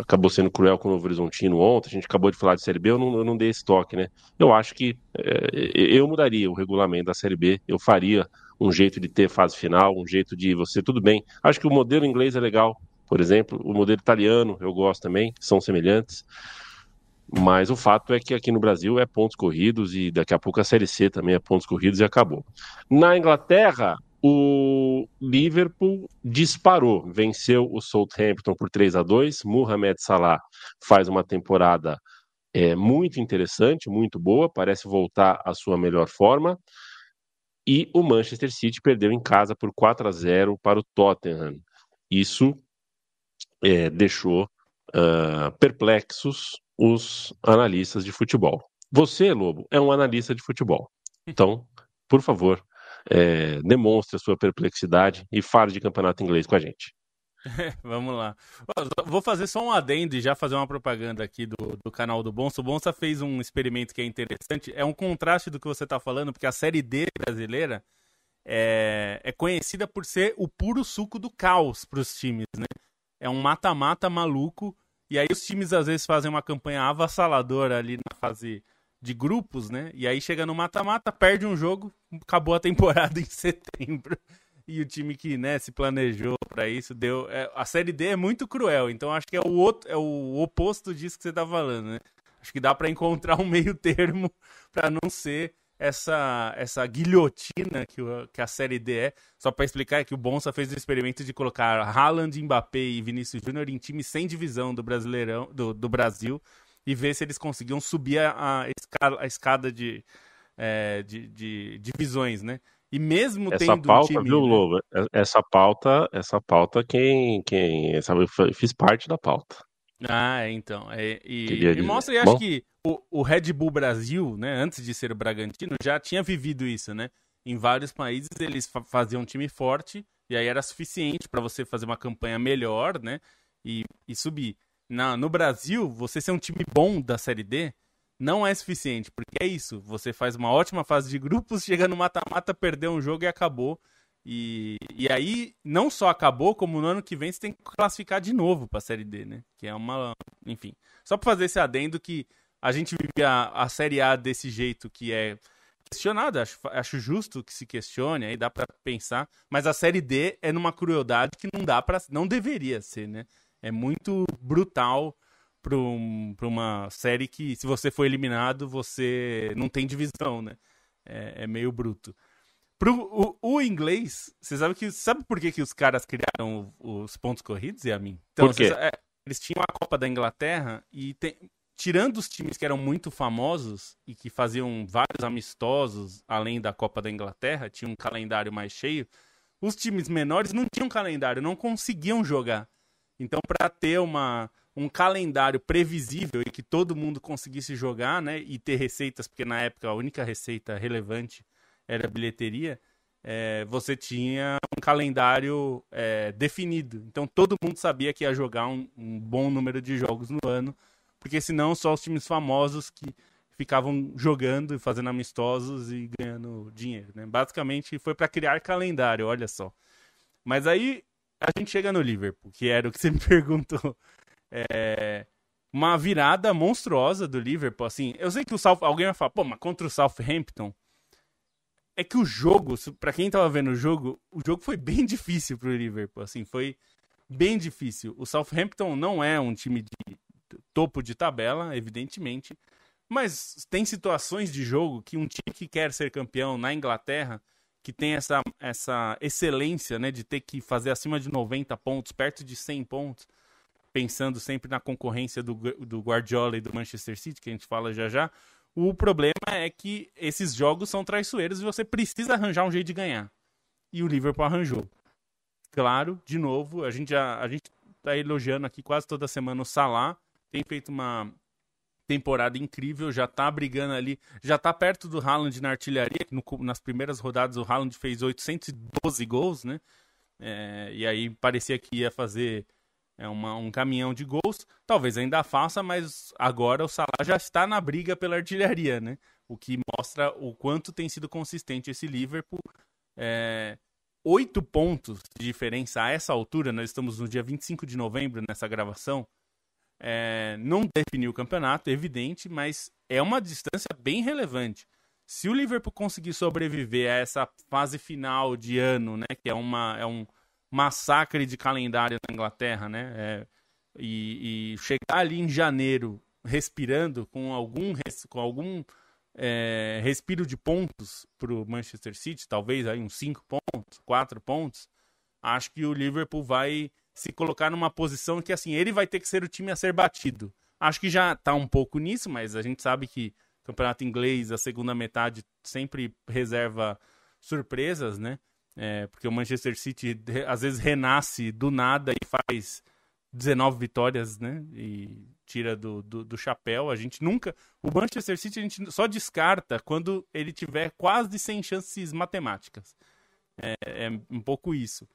acabou sendo cruel com o Novo Horizontino ontem, a gente acabou de falar de Série B, eu não dei esse toque, né? Eu acho que eu mudaria o regulamento da Série B, eu faria um jeito de ter fase final, um jeito de você, tudo bem. Acho que o modelo inglês é legal, por exemplo, o modelo italiano eu gosto também, são semelhantes. Mas o fato é que aqui no Brasil é pontos corridos e daqui a pouco a Série C também é pontos corridos e acabou. Na Inglaterra, o Liverpool disparou, venceu o Southampton por 3-2. Mohamed Salah faz uma temporada muito interessante, muito boa, parece voltar à sua melhor forma. E o Manchester City perdeu em casa por 4-0 para o Tottenham. Isso deixou perplexos os analistas de futebol. Você, Lobo, é um analista de futebol. Então, por favor, demonstre a sua perplexidade e fale de campeonato inglês com a gente. Vamos lá. Vou fazer só um adendo e já fazer uma propaganda aqui do canal do Bonsa. O Bonsa fez um experimento que é interessante. É um contraste do que você está falando, porque a Série D brasileira é conhecida por ser o puro suco do caos para os times, né? É um mata-mata maluco. E aí os times às vezes fazem uma campanha avassaladora ali na fase de grupos, né? E aí chega no mata-mata, perde um jogo, acabou a temporada em setembro. E o time que, né, se planejou para isso deu... a Série D é muito cruel, então acho que é o oposto disso que você tá falando, né? Acho que dá para encontrar um meio termo para não ser essa guilhotina que a Série D é. Só para explicar, é que o Bonsa fez o experimento de colocar Haaland, Mbappé e Vinícius Júnior em times sem divisão do Brasileirão, do Brasil, e ver se eles conseguiam subir a escada de divisões, né? E mesmo essa tendo pauta, um time... viu, Lobo? Essa pauta, sabe, eu fiz parte da pauta. Então. E mostra, e acho que o Red Bull Brasil, né, antes de ser o Bragantino, já tinha vivido isso, né? Em vários países eles faziam um time forte e aí era suficiente para você fazer uma campanha melhor, né? E subir. No Brasil, você ser um time bom da Série D não é suficiente, porque é isso. Você faz uma ótima fase de grupos, chega no mata-mata, perdeu um jogo e acabou. E aí, não só acabou, como no ano que vem você tem que classificar de novo pra Série D, né? Que é uma... Enfim, só pra fazer esse adendo que a gente vive a Série A desse jeito que é questionado, acho justo que se questione, aí dá pra pensar, mas a Série D é numa crueldade que não deveria ser, né? É muito brutal pra uma série que, se você for eliminado, você não tem divisão, né? É meio bruto. O inglês, você sabe por que os caras criaram os pontos corridos, Yamin? Então, Por quê? Eles tinham a Copa da Inglaterra e tirando os times que eram muito famosos e que faziam vários amistosos além da Copa da Inglaterra, tinha um calendário mais cheio, os times menores não tinham calendário, não conseguiam jogar. Então, para ter um calendário previsível e que todo mundo conseguisse jogar, né, e ter receitas, porque na época a única receita relevante era a bilheteria, você tinha um calendário definido. Então, todo mundo sabia que ia jogar um bom número de jogos no ano, porque senão só os times famosos que ficavam jogando e fazendo amistosos e ganhando dinheiro, né? Basicamente foi para criar calendário, olha só. Mas aí a gente chega no Liverpool, que era o que você me perguntou. Uma virada monstruosa do Liverpool, assim. Eu sei que alguém vai falar, pô, mas contra o Southampton, é que o jogo, para quem tava vendo o jogo foi bem difícil pro Liverpool, assim, foi bem difícil. O Southampton não é um time de topo de tabela, evidentemente, mas tem situações de jogo que um time que quer ser campeão na Inglaterra, que tem essa excelência, né, de ter que fazer acima de 90 pontos, perto de 100 pontos, pensando sempre na concorrência do Guardiola e do Manchester City, que a gente fala já já, o problema é que esses jogos são traiçoeiros e você precisa arranjar um jeito de ganhar. E o Liverpool arranjou. Claro, de novo, a gente tá elogiando aqui quase toda semana o Salah, tem feito uma temporada incrível, já tá brigando ali, já tá perto do Haaland na artilharia, nas primeiras rodadas o Haaland fez 812 gols, né? E aí parecia que ia fazer um caminhão de gols, talvez ainda faça, mas agora o Salah já está na briga pela artilharia, né? O que mostra o quanto tem sido consistente esse Liverpool. 8 pontos de diferença a essa altura, nós estamos no dia 25 de novembro nessa gravação, não definiu o campeonato, evidente, mas é uma distância bem relevante. Se o Liverpool conseguir sobreviver a essa fase final de ano, né, que é um massacre de calendário na Inglaterra, né, e chegar ali em janeiro respirando com algum respiro de pontos para o Manchester City, talvez aí uns 5 pontos, 4 pontos, acho que o Liverpool vai se colocar numa posição que, assim, ele vai ter que ser o time a ser batido. Acho que já está um pouco nisso, mas a gente sabe que o campeonato inglês, a segunda metade, sempre reserva surpresas, né? Porque o Manchester City, às vezes, renasce do nada e faz 19 vitórias, né? E tira do chapéu. O Manchester City a gente só descarta quando ele tiver quase 100 chances matemáticas. É um pouco isso.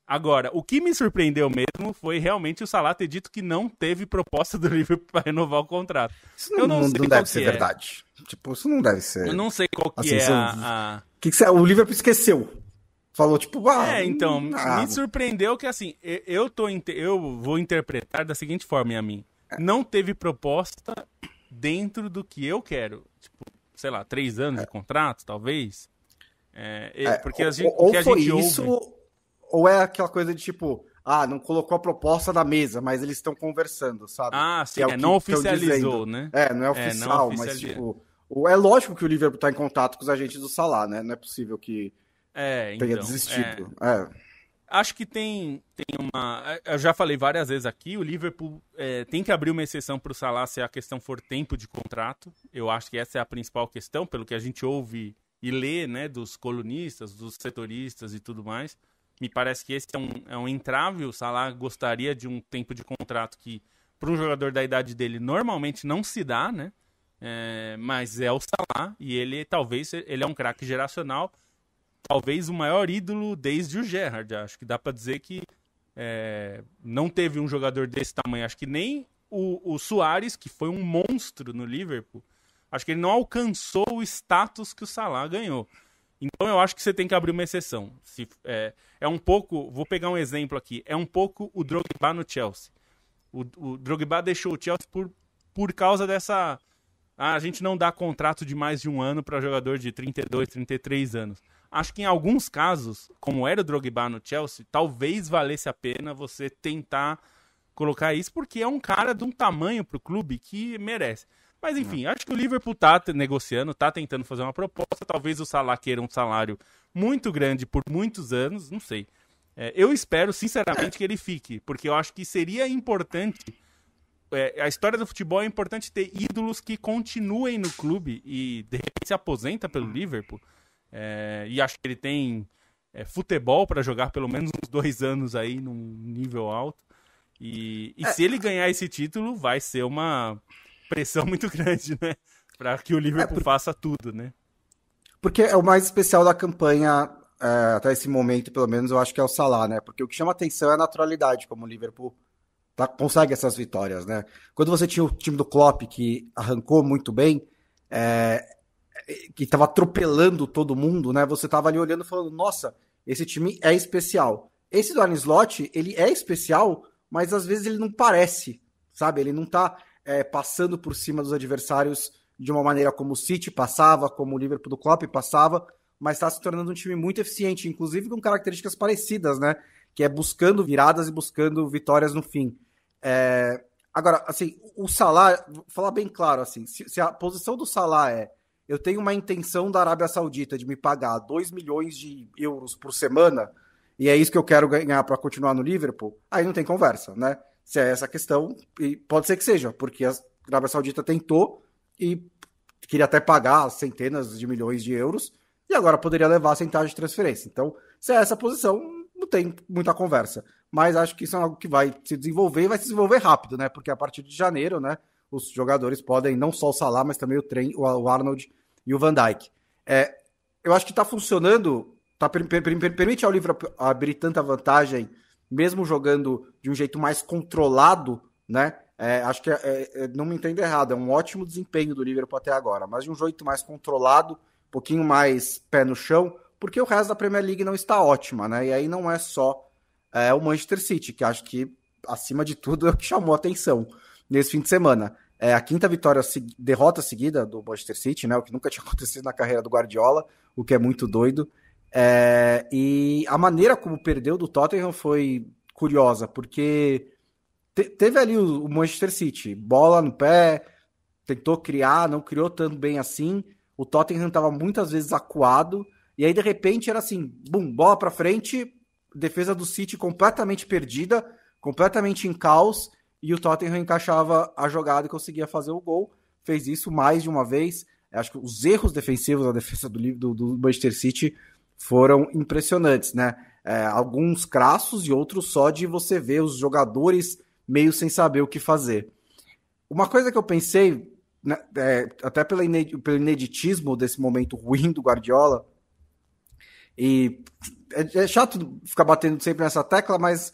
Agora, o que me surpreendeu mesmo foi realmente o Salah ter dito que não teve proposta do Liverpool para renovar o contrato. Isso não deve ser verdade. Tipo, isso não deve ser. Eu não sei qual que o Liverpool esqueceu. Falou, tipo, me surpreendeu que, assim, eu vou interpretar da seguinte forma, a mim. Não teve proposta dentro do que eu quero. Tipo, sei lá, 3 anos de contrato, talvez. Porque a gente ouve... Ou é aquela coisa de tipo, não colocou a proposta na mesa, mas eles estão conversando, sabe? Sim, não oficializou, né? Não é oficial, mas tipo... É lógico que o Liverpool tá em contato com os agentes do Salah, né? Não é possível que tenha desistido. Acho que tem uma... Eu já falei várias vezes aqui, o Liverpool tem que abrir uma exceção para o Salah se a questão for tempo de contrato. Eu acho que essa é a principal questão, pelo que a gente ouve e lê, né, dos colunistas, dos setoristas e tudo mais. Me parece que esse é um entrave. O Salah gostaria de um tempo de contrato que, para um jogador da idade dele, normalmente não se dá, né? Mas é o Salah e ele é um craque geracional, talvez o maior ídolo desde o Gerrard. Acho que dá para dizer que não teve um jogador desse tamanho. Acho que nem o Suárez, que foi um monstro no Liverpool, acho que ele não alcançou o status que o Salah ganhou. Então eu acho que você tem que abrir uma exceção. Um pouco, vou pegar um exemplo aqui, é um pouco o Drogba no Chelsea. O Drogba deixou o Chelsea por causa dessa... a gente não dá contrato de mais de um ano para jogador de 32, 33 anos. Acho que em alguns casos, como era o Drogba no Chelsea, talvez valesse a pena você tentar colocar isso, porque é um cara de um tamanho para o clube que merece. Mas enfim, acho que o Liverpool tá negociando, tá tentando fazer uma proposta. Talvez o Salah queira um salário muito grande por muitos anos, não sei. Eu espero, sinceramente, que ele fique, porque eu acho que seria importante. A história do futebol é importante ter ídolos que continuem no clube e de repente se aposenta pelo Liverpool. E acho que ele tem futebol para jogar pelo menos uns 2 anos aí num nível alto. E se ele ganhar esse título, vai ser uma pressão muito grande, né? Para que o Liverpool faça tudo, né? Porque é o mais especial da campanha, até esse momento, pelo menos, eu acho que é o Salah, né? Porque o que chama atenção é a naturalidade, como o Liverpool consegue essas vitórias, né? Quando você tinha o time do Klopp, que arrancou muito bem, que estava atropelando todo mundo, né? Você estava ali olhando e falando, nossa, esse time é especial. Esse do Arne Slot, ele é especial, mas às vezes ele não parece, sabe? Ele não tá passando por cima dos adversários de uma maneira como o City passava, como o Liverpool do Klopp passava, mas está se tornando um time muito eficiente, inclusive com características parecidas, né? Que é buscando viradas e buscando vitórias no fim. Agora, assim, o Salah, vou falar bem claro, assim, se a posição do Salah eu tenho uma intenção da Arábia Saudita de me pagar 2 milhões de euros por semana, e é isso que eu quero ganhar para continuar no Liverpool, aí não tem conversa, né? Se é essa a questão, e pode ser que seja, porque a Arábia Saudita tentou e queria até pagar centenas de milhões de euros, e agora poderia levar a centagem de transferência. Então, se é essa a posição, não tem muita conversa. Mas acho que isso é algo que vai se desenvolver e vai se desenvolver rápido, né? Porque a partir de janeiro, né, os jogadores podem, não só o Salah, mas também o Arnold e o Van Dijk. Eu acho que está funcionando, permite ao Liverpool abrir tanta vantagem, mesmo jogando de um jeito mais controlado, né? Acho que, não me entenda errado, é um ótimo desempenho do Liverpool até agora, mas de um jeito mais controlado, um pouquinho mais pé no chão, porque o resto da Premier League não está ótima, né? E aí não é só o Manchester City, que acho que, acima de tudo, é o que chamou a atenção nesse fim de semana. A quinta derrota seguida do Manchester City, né? O que nunca tinha acontecido na carreira do Guardiola, o que é muito doido. E a maneira como perdeu do Tottenham foi curiosa, porque teve ali o Manchester City, bola no pé, tentou criar, não criou tanto bem assim. O Tottenham estava muitas vezes acuado, e aí de repente era assim, bum, bola para frente, defesa do City completamente perdida, completamente em caos, e o Tottenham encaixava a jogada e conseguia fazer o gol. Fez isso mais de uma vez. Acho que os erros defensivos da defesa do Manchester City foram impressionantes, né? Alguns crassos e outros só de você ver os jogadores meio sem saber o que fazer. Uma coisa que eu pensei, né, até pelo ineditismo desse momento ruim do Guardiola, e é chato ficar batendo sempre nessa tecla, mas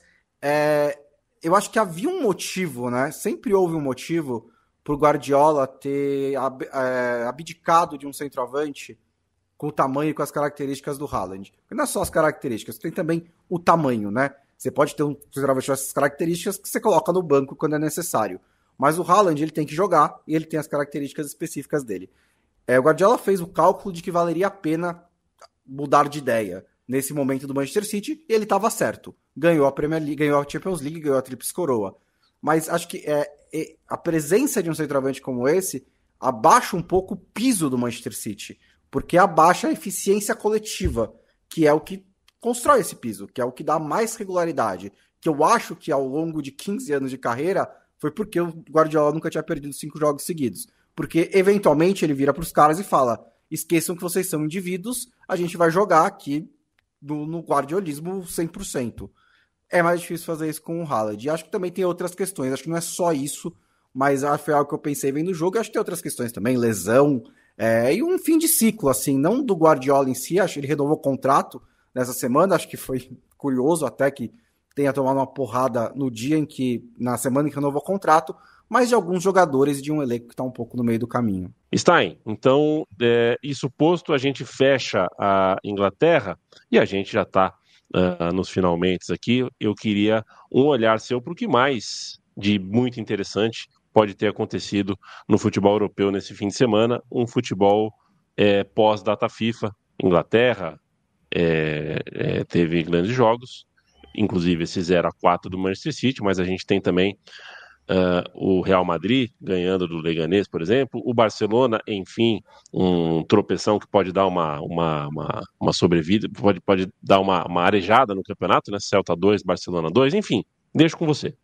eu acho que havia um motivo, né? Sempre houve um motivo por Guardiola ter abdicado de um centroavante com o tamanho e com as características do Haaland. Não é só as características, tem também o tamanho, né? Você pode ter um centroavante com essas características que você coloca no banco quando é necessário. Mas o Haaland, ele tem que jogar e ele tem as características específicas dele. O Guardiola fez o cálculo de que valeria a pena mudar de ideia nesse momento do Manchester City, e ele estava certo. Ganhou a Premier League, ganhou a Champions League, ganhou a Tríplice Coroa. Mas acho que a presença de um centroavante como esse abaixa um pouco o piso do Manchester City, porque abaixa a eficiência coletiva, que é o que constrói esse piso, que é o que dá mais regularidade, que eu acho que ao longo de 15 anos de carreira foi porque o Guardiola nunca tinha perdido 5 jogos seguidos. Porque, eventualmente, ele vira para os caras e fala, esqueçam que vocês são indivíduos, a gente vai jogar aqui no guardiolismo 100%. É mais difícil fazer isso com o Haaland. E acho que também tem outras questões, acho que não é só isso, mas foi algo que eu pensei vendo o jogo, e acho que tem outras questões também, lesão, e um fim de ciclo, assim, não do Guardiola em si, acho que ele renovou o contrato nessa semana, acho que foi curioso até que tenha tomado uma porrada na semana em que renovou o contrato, mas de alguns jogadores de um elenco que está um pouco no meio do caminho. Stein, então, isso posto, a gente fecha a Inglaterra e a gente já está nos finalmente aqui. Eu queria um olhar seu para o que mais de muito interessante pode ter acontecido no futebol europeu nesse fim de semana, um futebol pós-data FIFA. Inglaterra teve grandes jogos, inclusive esse 0-4 do Manchester City, mas a gente tem também o Real Madrid ganhando do Leganés, por exemplo, o Barcelona, enfim, um tropeção que pode dar uma sobrevida, pode dar uma arejada no campeonato, né? Celta 2, Barcelona 2, enfim, deixo com você.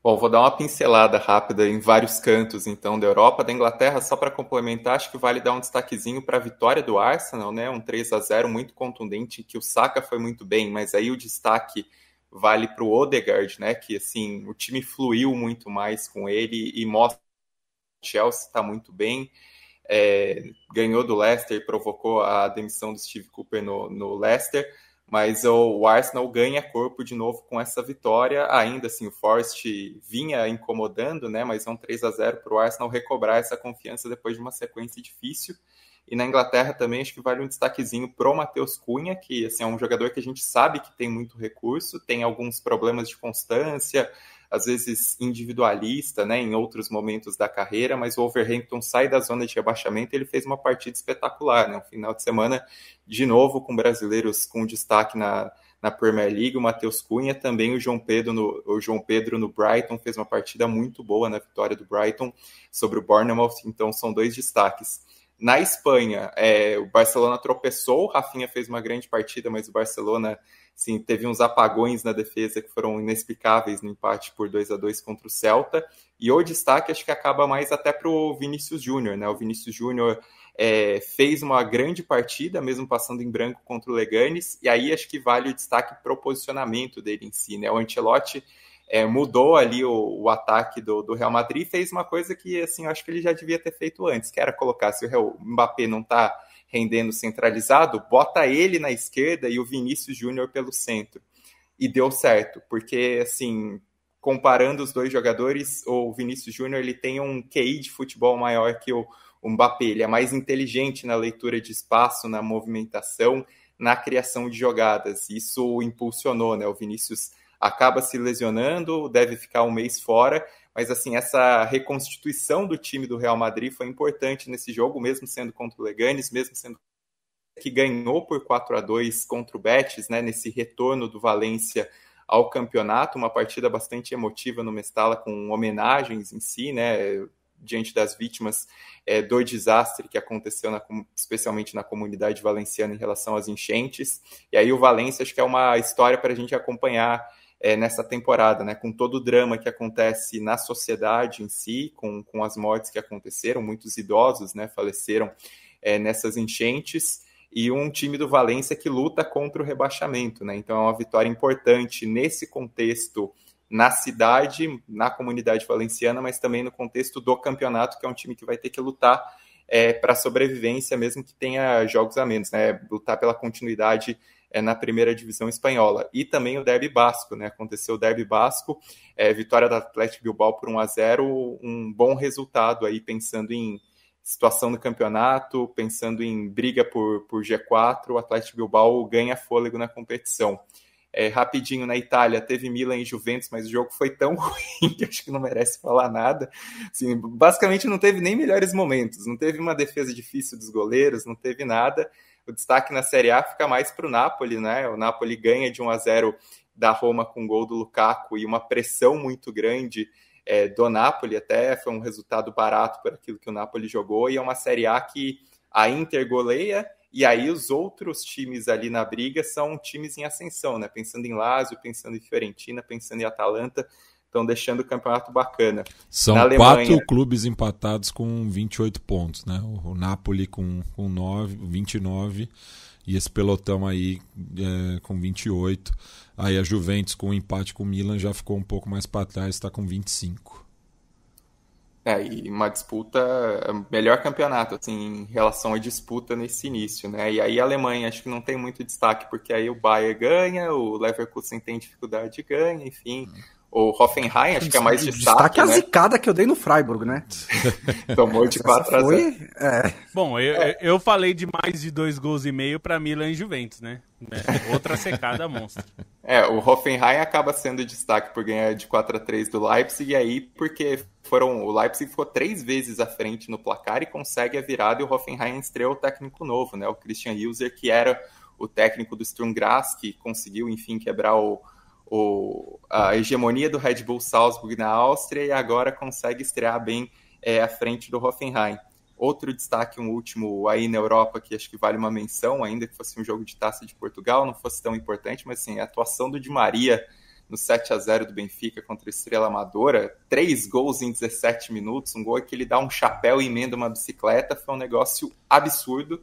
Bom, vou dar uma pincelada rápida em vários cantos, então, da Europa. Da Inglaterra, só para complementar, acho que vale dar um destaquezinho para a vitória do Arsenal, né? Um 3-0 muito contundente, que o Saka foi muito bem, mas aí o destaque vale para o Odegaard, né? Que, assim, o time fluiu muito mais com ele e mostra que o Chelsea está muito bem. Ganhou do Leicester e provocou a demissão do Steve Cooper no Leicester, mas o Arsenal ganha corpo de novo com essa vitória. Ainda assim, o Forest vinha incomodando, né? Mas é um 3-0 para o Arsenal recobrar essa confiança depois de uma sequência difícil. E na Inglaterra também acho que vale um destaquezinho pro Matheus Cunha, que assim, é um jogador que a gente sabe que tem muito recurso, tem alguns problemas de constância, às vezes individualista, né, em outros momentos da carreira, mas o Wolverhampton sai da zona de rebaixamento e ele fez uma partida espetacular, né, um final de semana de novo com brasileiros com destaque na Premier League, o Matheus Cunha, também o João Pedro no Brighton fez uma partida muito boa na vitória do Brighton sobre o Bournemouth, então são 2 destaques. Na Espanha, o Barcelona tropeçou, o Rafinha fez uma grande partida, mas o Barcelona sim, teve uns apagões na defesa que foram inexplicáveis no empate por 2-2 contra o Celta. E o destaque acho que acaba mais até para o Vinícius Júnior, né? O Vinícius Júnior fez uma grande partida, mesmo passando em branco contra o Leganés, e aí acho que vale o destaque para o posicionamento dele em si, né? O Ancelotti mudou ali o ataque do Real Madrid e fez uma coisa que assim, eu acho que ele já devia ter feito antes, que era colocar, se o Mbappé não está rendendo centralizado, bota ele na esquerda e o Vinícius Júnior pelo centro. E deu certo, porque assim, comparando os 2 jogadores, o Vinícius Júnior ele tem um QI de futebol maior que o Mbappé, ele é mais inteligente na leitura de espaço, na movimentação, na criação de jogadas. Isso impulsionou, né? O Vinícius acaba se lesionando, deve ficar um mês fora, mas assim, essa reconstituição do time do Real Madrid foi importante nesse jogo, mesmo sendo contra o Leganés, mesmo sendo que ganhou por 4-2 contra o Betis, né, nesse retorno do Valência ao campeonato, uma partida bastante emotiva no Mestalla, com homenagens em si, né, diante das vítimas do desastre que aconteceu especialmente na comunidade valenciana em relação às enchentes. E aí o Valência acho que é uma história para a gente acompanhar nessa temporada, né, com todo o drama que acontece na sociedade em si, com as mortes que aconteceram, muitos idosos, né, faleceram nessas enchentes, e um time do Valência que luta contra o rebaixamento, né, então é uma vitória importante nesse contexto, na cidade, na comunidade valenciana, mas também no contexto do campeonato, que é um time que vai ter que lutar para a sobrevivência, mesmo que tenha jogos a menos, né, lutar pela continuidade na primeira divisão espanhola. E também o derby basco, né? Aconteceu o derby basco, vitória do Athletic Bilbao por 1-0, um bom resultado aí, pensando em situação do campeonato, pensando em briga por G4, o Athletic Bilbao ganha fôlego na competição. Rapidinho, na Itália, teve Milan e Juventus, mas o jogo foi tão ruim que acho que não merece falar nada. Assim, basicamente não teve nem melhores momentos, não teve uma defesa difícil dos goleiros, não teve nada. O destaque na Série A fica mais para o Napoli, né? O Napoli ganha de 1-0 da Roma com gol do Lukaku e uma pressão muito grande do Napoli, até foi um resultado barato por aquilo que o Napoli jogou, e é uma Série A que a Inter goleia, e aí os outros times ali na briga são times em ascensão, né? Pensando em Lazio, pensando em Fiorentina, pensando em Atalanta, estão deixando o campeonato bacana. São na Alemanha, 4 clubes empatados com 28 pontos, né? O Napoli com 29 e esse pelotão aí com 28. Aí a Juventus com um empate com o Milan já ficou um pouco mais para trás, está com 25. E uma disputa, melhor campeonato, assim, em relação à disputa nesse início, né? E aí a Alemanha acho que não tem muito destaque, porque aí o Bayern ganha, o Leverkusen tem dificuldade e ganha, enfim. O Hoffenheim acho que é mais destaque, né? A zicada que eu dei no Freiburg, né? Tomou de 4-0. Bom, eu falei de mais de 2,5 gols para Milan e Juventus, né? Outra secada monstro. O Hoffenheim acaba sendo destaque por ganhar de 4-3 do Leipzig, e aí porque o Leipzig ficou 3 vezes à frente no placar e consegue a virada, e o Hoffenheim estreou o técnico novo, né? O Christian Ilzer, que era o técnico do Sturm Graz, que conseguiu, enfim, quebrar o a hegemonia do Red Bull Salzburg na Áustria e agora consegue estrear bem à frente do Hoffenheim. Outro destaque, um último aí na Europa, que acho que vale uma menção, ainda que fosse um jogo de Taça de Portugal, não fosse tão importante, mas assim, a atuação do Di Maria no 7-0 do Benfica contra a Estrela Amadora, 3 gols em 17 minutos, um gol que ele dá um chapéu e emenda uma bicicleta, foi um negócio absurdo.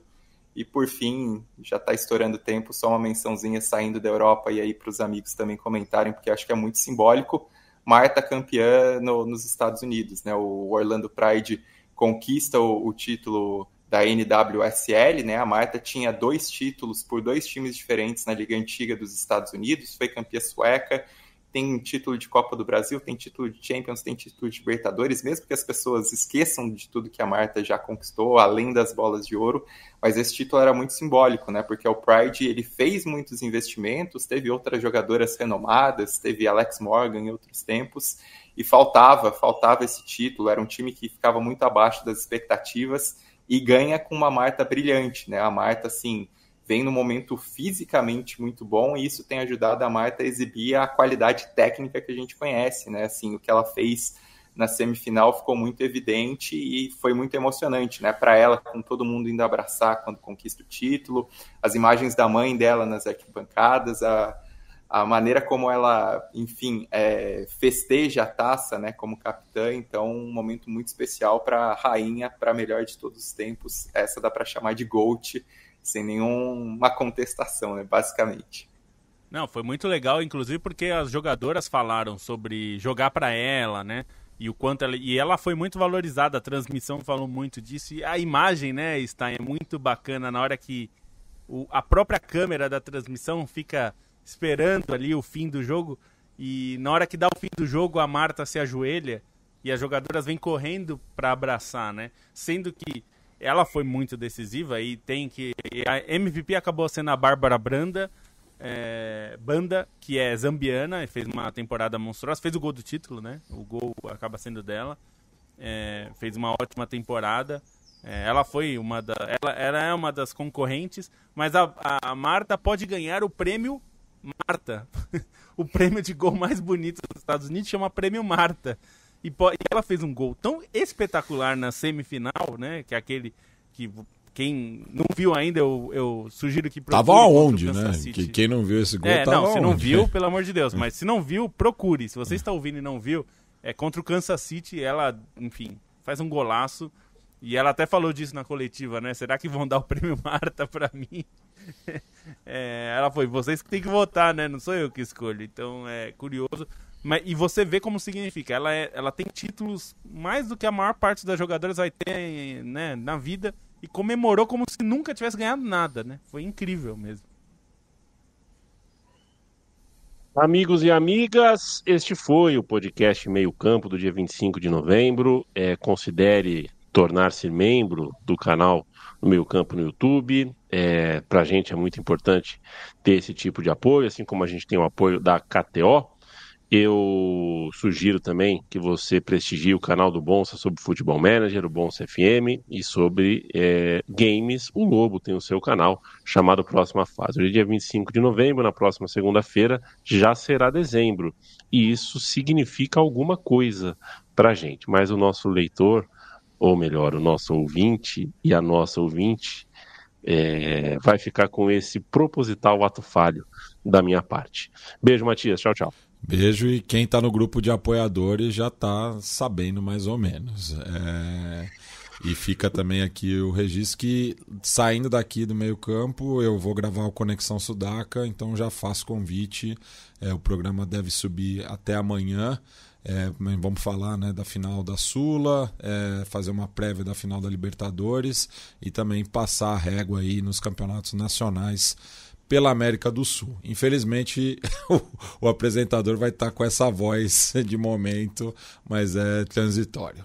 E por fim, já está estourando tempo, só uma mençãozinha saindo da Europa e aí para os amigos também comentarem, porque acho que é muito simbólico. Marta campeã nos Estados Unidos, né? O Orlando Pride conquista o título da NWSL, né? A Marta tinha 2 títulos por 2 times diferentes na Liga Antiga dos Estados Unidos, foi campeã sueca, tem título de Copa do Brasil, tem título de Champions, tem título de Libertadores, mesmo que as pessoas esqueçam de tudo que a Marta já conquistou, além das bolas de ouro, mas esse título era muito simbólico, né? Porque o Pride, ele fez muitos investimentos, teve outras jogadoras renomadas, teve Alex Morgan em outros tempos, e faltava esse título, era um time que ficava muito abaixo das expectativas, e ganha com uma Marta brilhante, né? A Marta, assim, vem num momento fisicamente muito bom e isso tem ajudado a Marta a exibir a qualidade técnica que a gente conhece, né? Assim, o que ela fez na semifinal ficou muito evidente e foi muito emocionante, né? Para ela, com todo mundo indo abraçar quando conquista o título, as imagens da mãe dela nas arquibancadas, a maneira como ela, enfim, festeja a taça, né, como capitã. Então, um momento muito especial para a rainha, para a melhor de todos os tempos. Essa dá para chamar de GOAT, sem nenhuma contestação, né, basicamente. Não, foi muito legal, inclusive porque as jogadoras falaram sobre jogar para ela, né? E o quanto ela foi muito valorizada, a transmissão falou muito disso. E a imagem, né, Stein, é muito bacana na hora que a própria câmera da transmissão fica esperando ali o fim do jogo. E na hora que dá o fim do jogo, a Marta se ajoelha e as jogadoras vêm correndo para abraçar, né? Sendo que ela foi muito decisiva e a MVP acabou sendo a Bárbara Banda, que é zambiana e fez uma temporada monstruosa, fez o gol do título, né? O gol acaba sendo dela, fez uma ótima temporada. Ela foi ela é uma das concorrentes, mas a Marta pode ganhar o prêmio Marta. O prêmio de gol mais bonito dos Estados Unidos chama Prêmio Marta. E ela fez um gol tão espetacular na semifinal, né? Que é aquele que quem não viu ainda, eu sugiro que procure. Tava aonde, né? Que quem não viu esse gol tava não, se não aonde? viu, pelo amor de Deus. Mas se não viu, procure. Se você está ouvindo e não viu, contra o Kansas City, ela, enfim, faz um golaço. E ela até falou disso na coletiva, né? Será que vão dar o prêmio Marta pra mim? Ela foi, vocês que tem que votar, né? Não sou eu que escolho. Então é curioso. E você vê como significa. Ela tem títulos mais do que a maior parte das jogadoras vai ter, né, na vida. E comemorou como se nunca tivesse ganhado nada, né? Foi incrível mesmo. Amigos e amigas, este foi o podcast Meio Campo do dia 25 de novembro. Considere tornar-se membro do canal do Meio Campo no YouTube. Para a gente é muito importante ter esse tipo de apoio, assim como a gente tem o apoio da KTO. Eu sugiro também que você prestigie o canal do Bonsa sobre Futebol Manager, o Bonsa FM, e sobre games. O Lobo tem o seu canal chamado Próxima Fase. Hoje é dia 25 de novembro, na próxima segunda-feira já será dezembro. E isso significa alguma coisa para a gente. Mas o nosso leitor, ou melhor, o nosso ouvinte e a nossa ouvinte, vai ficar com esse proposital ato falho da minha parte. Beijo, Matias. Tchau, tchau. Beijo, e quem está no grupo de apoiadores já está sabendo mais ou menos. E fica também aqui o registro que, saindo daqui do meio campo, eu vou gravar o Conexão Sudaca, então já faço convite. O programa deve subir até amanhã. Vamos falar, né, da final da Sula, fazer uma prévia da final da Libertadores e também passar a régua aí nos campeonatos nacionais pela América do Sul. Infelizmente, o apresentador vai estar com essa voz de momento, mas é transitório.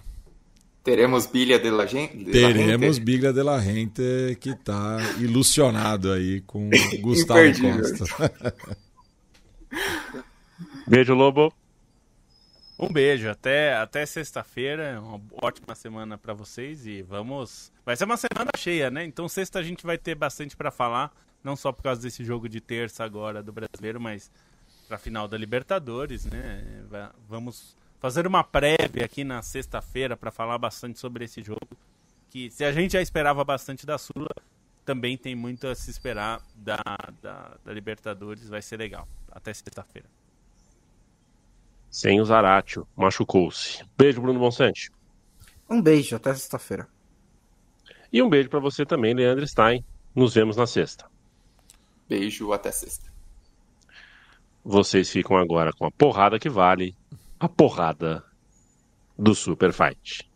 Teremos Biglia de la Gente? Teremos Biglia de la Gente, que está ilusionado aí com Gustavo Costa. Beijo, Lobo. Um beijo, até sexta-feira, uma ótima semana para vocês e vai ser uma semana cheia, né? Então sexta a gente vai ter bastante para falar, não só por causa desse jogo de terça agora do Brasileiro, mas para a final da Libertadores, né? Vamos fazer uma prévia aqui na sexta-feira para falar bastante sobre esse jogo, que se a gente já esperava bastante da Sula, também tem muito a se esperar da Libertadores, vai ser legal. Até sexta-feira. Sem o Zaratio, machucou-se. Beijo, Bruno Bonsante. Um beijo, até sexta-feira. E um beijo para você também, Leandro Stein. Nos vemos na sexta. Beijo, até sexta. Vocês ficam agora com a porrada que vale, a porrada do Super Fight.